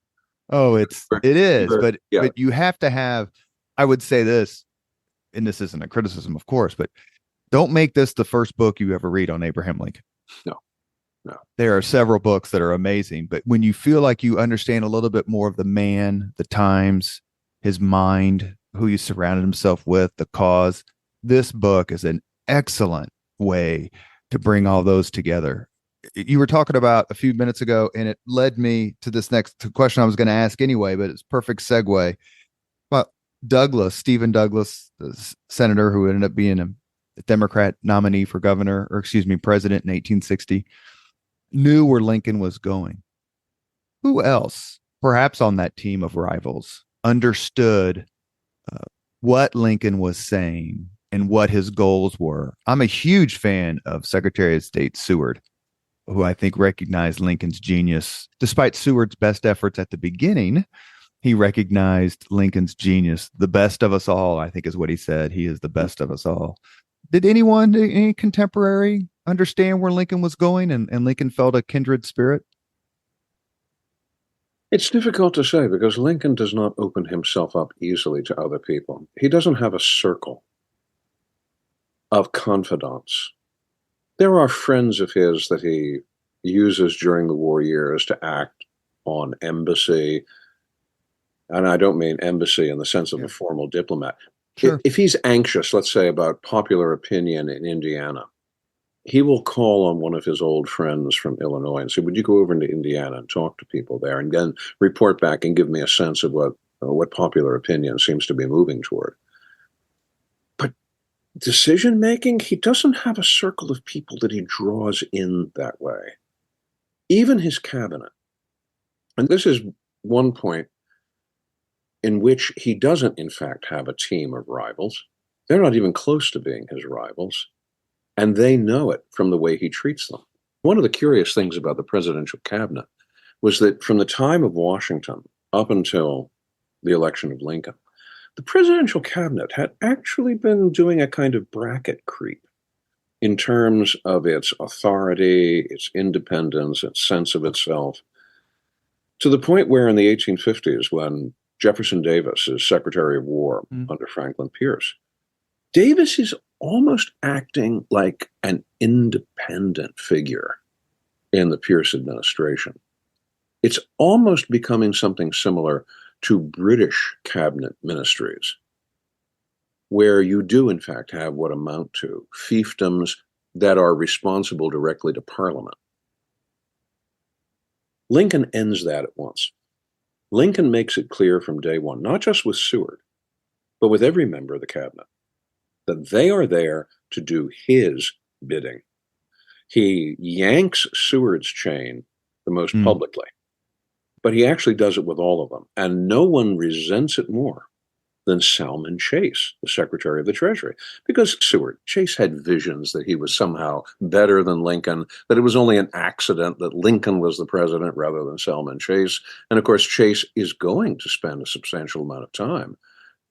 Oh, it is, but you have to have. I would say this, and this isn't a criticism, of course, but don't make this the first book you ever read on Abraham Lincoln. No. There are several books that are amazing, but when you feel like you understand a little bit more of the man, the times, his mind, who he surrounded himself with, the cause, this book is an excellent way to bring all those together. You were talking about a few minutes ago, and it led me to this next question I was going to ask anyway, but it's a perfect segue. Well, Stephen Douglas, the senator who ended up being a Democrat nominee for president in 1860, knew where Lincoln was going. Who else, perhaps on that team of rivals, understood what Lincoln was saying and what his goals were? I'm a huge fan of Secretary of State Seward, who I think recognized Lincoln's genius. Despite Seward's best efforts at the beginning, he recognized Lincoln's genius. The best of us all, I think, is what he said. He is the best of us all. Did any contemporary understand where Lincoln was going and Lincoln felt a kindred spirit? It's difficult to say because Lincoln does not open himself up easily to other people. He doesn't have a circle of confidants. There are friends of his that he uses during the war years to act on embassy. And I don't mean embassy in the sense of a formal diplomat. Sure. If he's anxious, let's say, about popular opinion in Indiana, he will call on one of his old friends from Illinois and say, would you go over into Indiana and talk to people there and then report back and give me a sense of what popular opinion seems to be moving toward. But decision-making, he doesn't have a circle of people that he draws in that way. Even his cabinet. And this is one point in which he doesn't, in fact, have a team of rivals. They're not even close to being his rivals. And they know it from the way he treats them. One of the curious things about the presidential cabinet was that from the time of Washington up until the election of Lincoln, the presidential cabinet had actually been doing a kind of bracket creep in terms of its authority, its independence, its sense of itself, to the point where in the 1850s, when Jefferson Davis is Secretary of War under Franklin Pierce, Davis is almost acting like an independent figure in the Pierce administration. It's almost becoming something similar to British cabinet ministries, where you do, in fact, have what amount to fiefdoms that are responsible directly to Parliament. Lincoln ends that at once. Lincoln makes it clear from day one, not just with Seward, but with every member of the cabinet, that they are there to do his bidding. He yanks Seward's chain the most publicly, but he actually does it with all of them. And no one resents it more than Salmon Chase, the Secretary of the Treasury, because Chase had visions that he was somehow better than Lincoln, that it was only an accident that Lincoln was the president rather than Salmon Chase. And of course, Chase is going to spend a substantial amount of time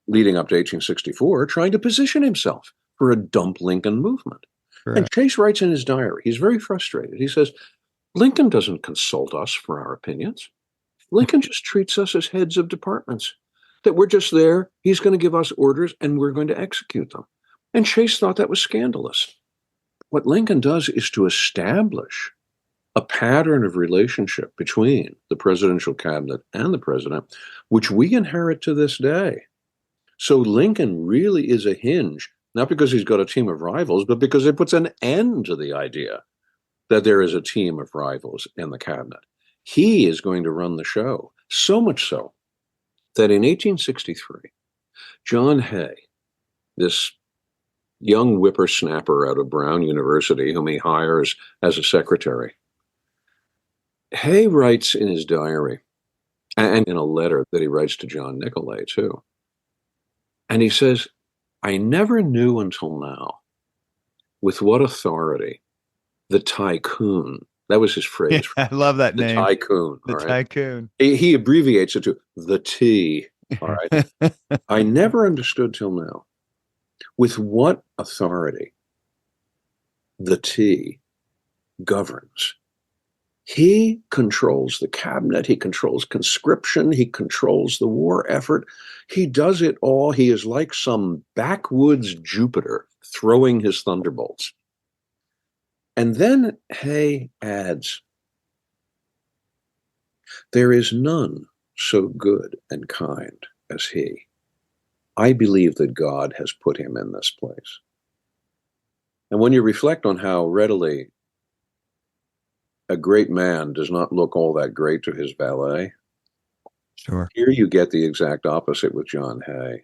leading up to 1864 trying to position himself for a dump Lincoln movement. Correct. And Chase writes in his diary, he's very frustrated. He says, Lincoln doesn't consult us for our opinions. Lincoln just treats us as heads of departments, that we're just there, he's going to give us orders, and we're going to execute them. And Chase thought that was scandalous. What Lincoln does is to establish a pattern of relationship between the presidential cabinet and the president, which we inherit to this day. So Lincoln really is a hinge, not because he's got a team of rivals, but because it puts an end to the idea that there is a team of rivals in the cabinet. He is going to run the show, so much so that in 1863, John Hay, this young whippersnapper out of Brown University, whom he hires as a secretary, Hay writes in his diary, and in a letter that he writes to John Nicolay, too, and he says, I never knew until now with what authority the tycoon, that was his phrase. I love that name. Tycoon. The tycoon. He abbreviates it to the T. All right. I never understood till now with what authority the T governs. He controls the cabinet. He controls conscription. He controls the war effort. He does it all. He is like some backwoods Jupiter throwing his thunderbolts. And then Hay adds, there is none so good and kind as he. I believe that God has put him in this place. And when you reflect on how readily a great man does not look all that great to his valet, sure, here you get the exact opposite with John Hay.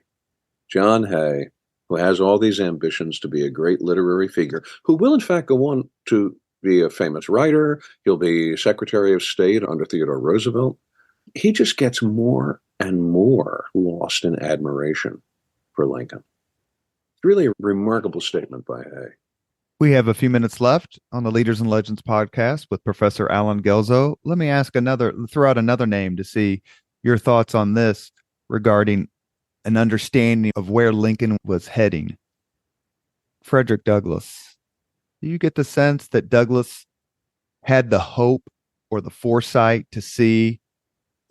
John Hay, who has all these ambitions to be a great literary figure, who will in fact go on to be a famous writer. He'll be Secretary of State under Theodore Roosevelt. He just gets more and more lost in admiration for Lincoln. It's really a remarkable statement by Hay. We have a few minutes left on the Leaders and Legends podcast with Professor Allen Guelzo. Let me throw out another name to see your thoughts on this regarding an understanding of where Lincoln was heading. Frederick Douglass. Do you get the sense that Douglass had the hope or the foresight to see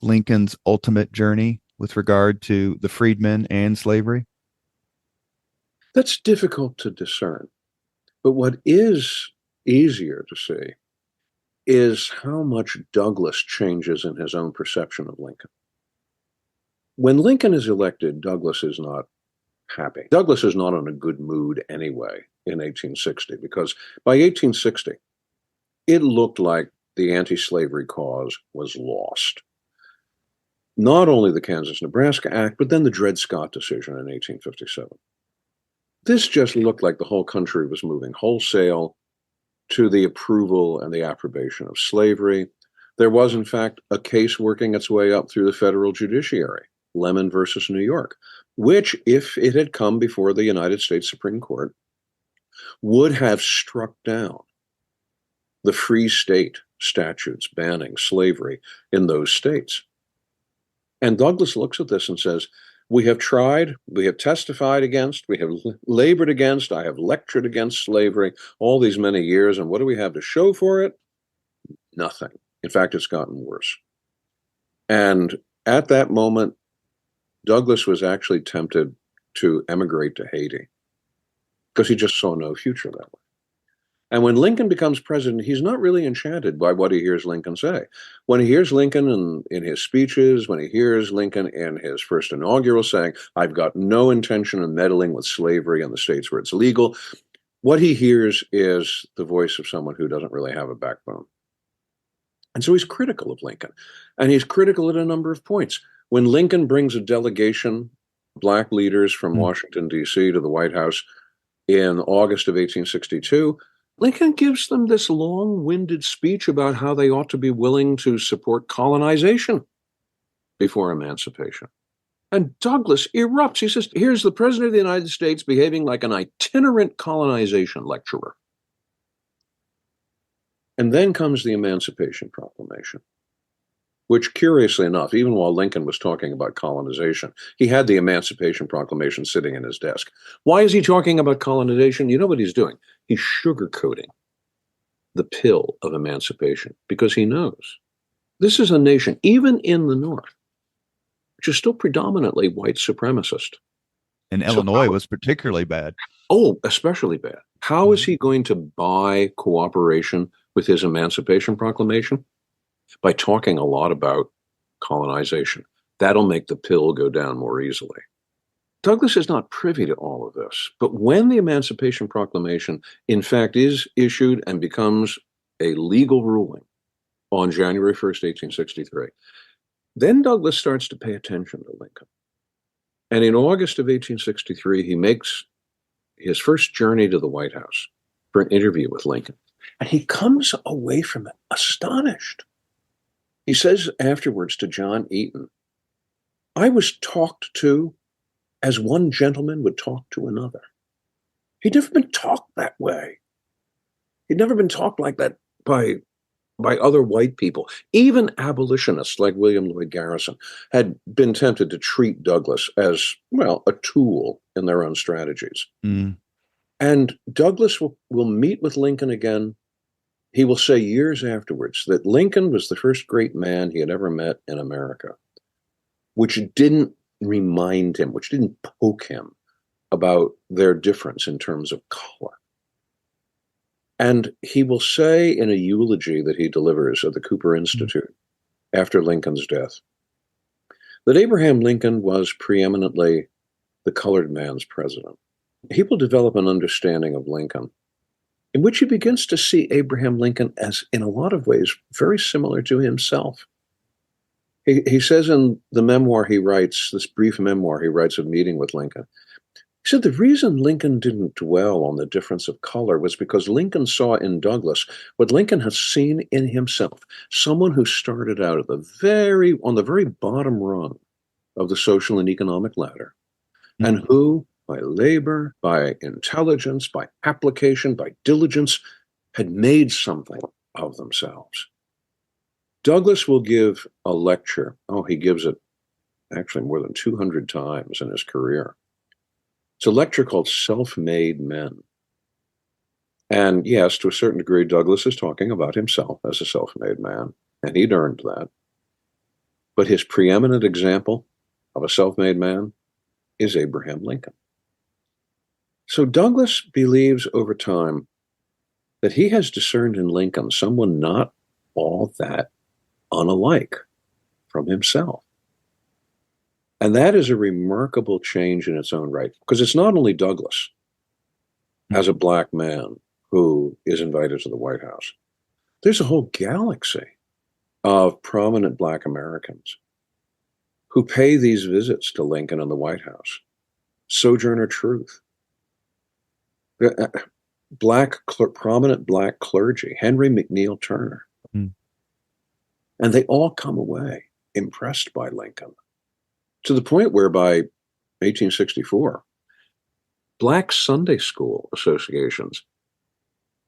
Lincoln's ultimate journey with regard to the freedmen and slavery? That's difficult to discern. But what is easier to see is how much Douglass changes in his own perception of Lincoln. When Lincoln is elected, Douglass is not happy. Douglass is not in a good mood anyway in 1860, because by 1860, it looked like the anti-slavery cause was lost. Not only the Kansas-Nebraska Act, but then the Dred Scott decision in 1857. This just looked like the whole country was moving wholesale to the approval and the approbation of slavery. There was, in fact, a case working its way up through the federal judiciary, Lemon versus New York, which, if it had come before the United States Supreme Court, would have struck down the free state statutes banning slavery in those states. And Douglass looks at this and says, we have tried, we have testified against, we have labored against, I have lectured against slavery all these many years, and what do we have to show for it? Nothing. In fact, it's gotten worse. And at that moment, Douglass was actually tempted to emigrate to Haiti. because he just saw no future that way. And when Lincoln becomes president, he's not really enchanted by what he hears Lincoln say. When he hears Lincoln in his speeches, when he hears Lincoln in his first inaugural saying, I've got no intention of meddling with slavery in the states where it's legal, what he hears is the voice of someone who doesn't really have a backbone. And so he's critical of Lincoln. And he's critical at a number of points. When Lincoln brings a delegation, Black leaders from Washington, D.C. to the White House in August of 1862, Lincoln gives them this long-winded speech about how they ought to be willing to support colonization before emancipation. And Douglas erupts. He says, here's the President of the United States behaving like an itinerant colonization lecturer. And then comes the Emancipation Proclamation, which, curiously enough, even while Lincoln was talking about colonization, he had the Emancipation Proclamation sitting in his desk. Why is he talking about colonization? You know what he's doing? He's sugarcoating the pill of emancipation, because he knows this is a nation, even in the North, which is still predominantly white supremacist. And Illinois was particularly bad. Oh, especially bad. How is he going to buy cooperation with his Emancipation Proclamation? By talking a lot about colonization. That'll make the pill go down more easily. Douglas is not privy to all of this, but when the Emancipation Proclamation, in fact, is issued and becomes a legal ruling on January 1st, 1863, then Douglas starts to pay attention to Lincoln. And in August of 1863, he makes his first journey to the White House for an interview with Lincoln. And he comes away from it astonished. He says afterwards to John Eaton, I was talked to as one gentleman would talk to another. He'd never been talked that way. He'd never been talked like that by other white people. Even abolitionists like William Lloyd Garrison had been tempted to treat Douglas as, well, a tool in their own strategies. Mm. And Douglas will meet with Lincoln again. He will say years afterwards that Lincoln was the first great man he had ever met in America, which didn't remind him, which didn't poke him about their difference in terms of color. And he will say in a eulogy that he delivers at the Cooper Institute after Lincoln's death that Abraham Lincoln was preeminently the colored man's president. He will develop an understanding of Lincoln in which he begins to see Abraham Lincoln as, in a lot of ways, very similar to himself. He says in the memoir he writes, this brief memoir he writes of meeting with Lincoln, he said the reason Lincoln didn't dwell on the difference of color was because Lincoln saw in Douglas what Lincoln had seen in himself, someone who started out at on the very bottom rung of the social and economic ladder, and who, by labor, by intelligence, by application, by diligence, had made something of themselves. Douglas will give a lecture. Oh, he gives it actually more than 200 times in his career. It's a lecture called Self-Made Men. And yes, to a certain degree, Douglas is talking about himself as a self-made man, and he'd earned that. But his preeminent example of a self-made man is Abraham Lincoln. So Douglas believes over time that he has discerned in Lincoln someone not all that unalike from himself. And that is a remarkable change in its own right, because it's not only Douglas as a black man who is invited to the White House. There's a whole galaxy of prominent black Americans who pay these visits to Lincoln and the White House. Sojourner Truth, prominent black clergy, Henry McNeil Turner. And they all come away impressed by Lincoln, to the point where by 1864, black Sunday school associations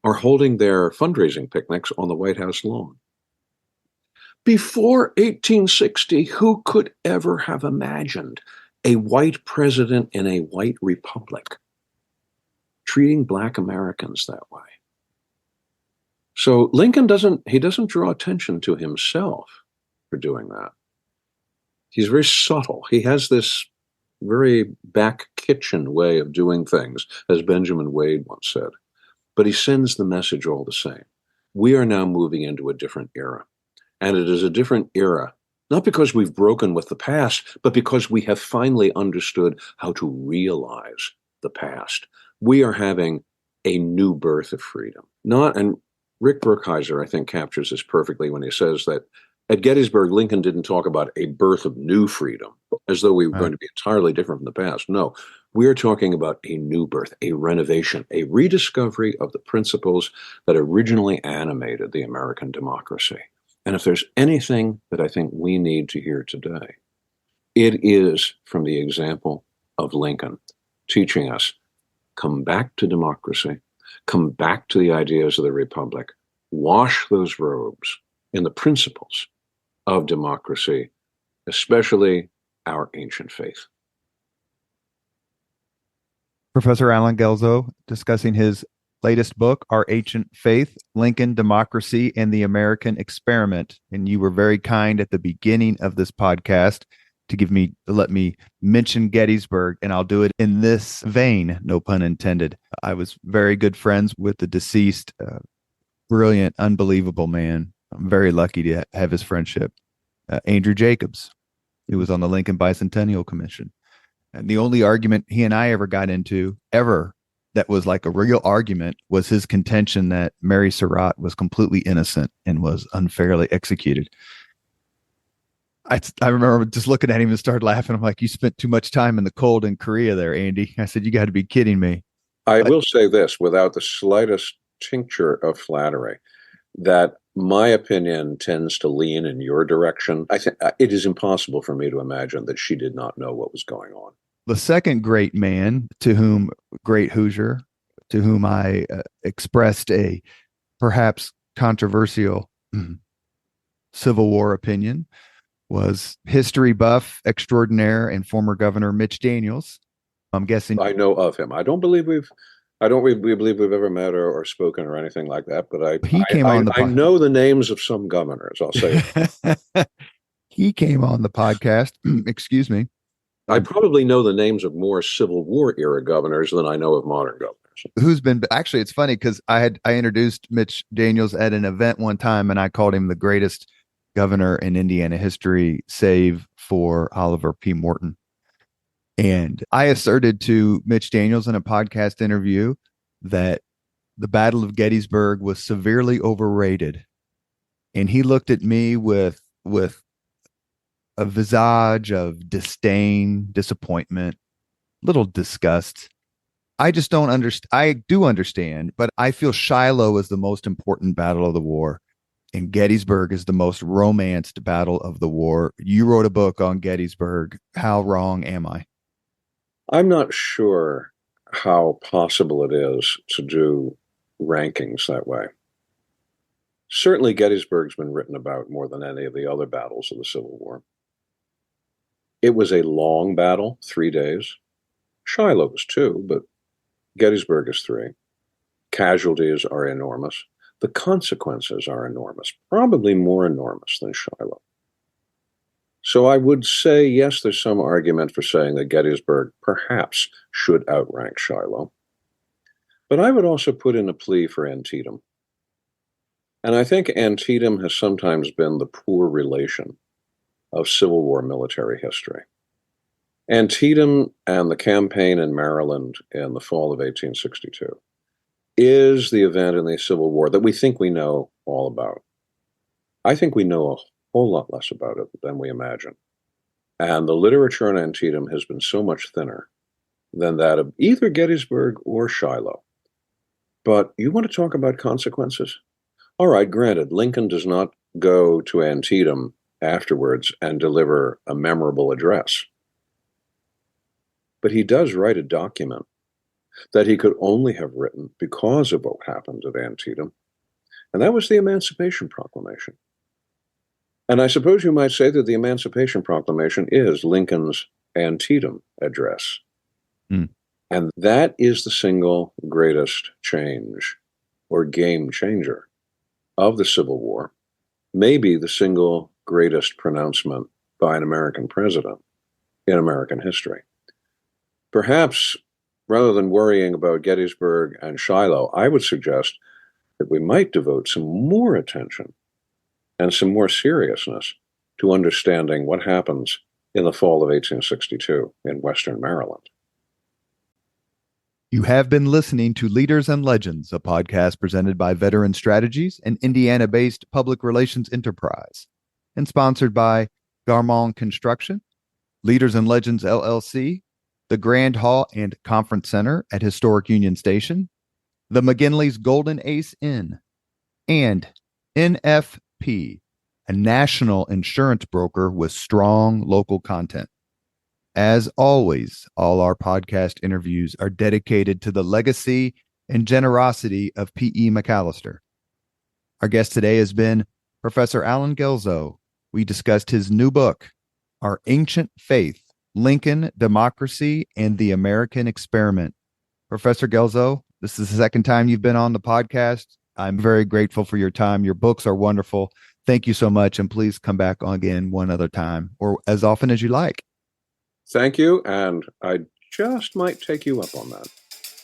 are holding their fundraising picnics on the White House lawn. Before 1860, who could ever have imagined a white president in a white republic treating black Americans that way? So Lincoln doesn't draw attention to himself for doing that. He's very subtle. He has this very back kitchen way of doing things, as Benjamin Wade once said. But he sends the message all the same. We are now moving into a different era. And it is a different era, not because we've broken with the past, but because we have finally understood how to realize the past. We are having a new birth of freedom. And Rick Burkheiser, I think, captures this perfectly when he says that at Gettysburg, Lincoln didn't talk about a birth of new freedom, as though we were going to be entirely different from the past. No, we are talking about a new birth, a renovation, a rediscovery of the principles that originally animated the American democracy. And if there's anything that I think we need to hear today, it is from the example of Lincoln teaching us, come back to democracy, come back to the ideas of the Republic, wash those robes in the principles of democracy, especially our ancient faith. Professor Allen Guelzo discussing his latest book, Our Ancient Faith, Lincoln, Democracy, and the American Experiment. And you were very kind at the beginning of this podcast to let me mention Gettysburg, and I'll do it in this vein, no pun intended. I was very good friends with the deceased, brilliant, unbelievable man. I'm very lucky to have his friendship. Andrew Jacobs, who was on the Lincoln Bicentennial Commission. And the only argument he and I ever got into, that was like a real argument, was his contention that Mary Surratt was completely innocent and was unfairly executed. I remember just looking at him and started laughing. I'm like, you spent too much time in the cold in Korea there, Andy. I said, you got to be kidding me. I will say this without the slightest tincture of flattery, that my opinion tends to lean in your direction. I think it is impossible for me to imagine that she did not know what was going on. The second great man great Hoosier, to whom I expressed a perhaps controversial Civil War opinion, was history buff extraordinaire and former Governor Mitch Daniels. I'm guessing I know of him. I don't believe we've ever met or spoken or anything like that. But I know the names of some governors. I'll say he came on the podcast. Excuse me. I probably know the names of more Civil War era governors than I know of modern governors. Actually, it's funny because I introduced Mitch Daniels at an event one time, and I called him the greatest governor in Indiana history, save for Oliver P. Morton. And I asserted to Mitch Daniels in a podcast interview that the Battle of Gettysburg was severely overrated. And he looked at me with a visage of disdain, disappointment, little disgust. I just don't understand. I do understand, but I feel Shiloh is the most important battle of the war, and Gettysburg is the most romanced battle of the war. You wrote a book on Gettysburg. How wrong am I? I'm not sure how possible it is to do rankings that way. Certainly, Gettysburg's been written about more than any of the other battles of the Civil War. It was a long battle, 3 days. Shiloh was 2, but Gettysburg is 3. Casualties are enormous. The consequences are enormous, probably more enormous than Shiloh. So I would say, yes, there's some argument for saying that Gettysburg perhaps should outrank Shiloh. But I would also put in a plea for Antietam. And I think Antietam has sometimes been the poor relation of Civil War military history. Antietam and the campaign in Maryland in the fall of 1862 is the event in the Civil War that we think we know all about. I think we know a whole lot less about it than we imagine. And the literature on Antietam has been so much thinner than that of either Gettysburg or Shiloh. But you want to talk about consequences? All right, granted, Lincoln does not go to Antietam afterwards and deliver a memorable address. But he does write a document that he could only have written because of what happened at Antietam, and that was the Emancipation Proclamation. And I suppose you might say that the Emancipation Proclamation is Lincoln's Antietam address. And that is the single greatest change or game changer of the Civil War, maybe the single greatest pronouncement by an American president in American history. Perhaps rather than worrying about Gettysburg and Shiloh, I would suggest that we might devote some more attention and some more seriousness to understanding what happens in the fall of 1862 in Western Maryland. You have been listening to Leaders and Legends, a podcast presented by Veteran Strategies, an Indiana-based public relations enterprise, and sponsored by Garmong Construction, Leaders and Legends LLC, the Grand Hall and Conference Center at Historic Union Station, the McGinley's Golden Ace Inn, and NFP, a national insurance broker with strong local content. As always, all our podcast interviews are dedicated to the legacy and generosity of P.E. McAllister. Our guest today has been Professor Allen Guelzo. We discussed his new book, Our Ancient Faith, Lincoln, Democracy, and the American Experiment. Professor Guelzo, this is the second time you've been on the podcast. I'm very grateful for your time. Your books are wonderful. Thank you so much, and please come back on again one other time, or as often as you like. Thank you, and I just might take you up on that.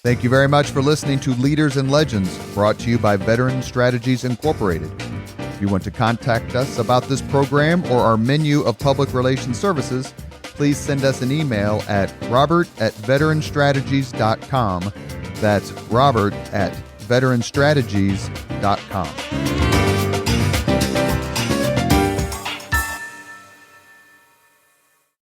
Thank you very much for listening to Leaders and Legends, brought to you by Veteran Strategies Incorporated. If you want to contact us about this program or our menu of public relations services, please send us an email at robert@veteranstrategies.com. That's robert@veteranstrategies.com.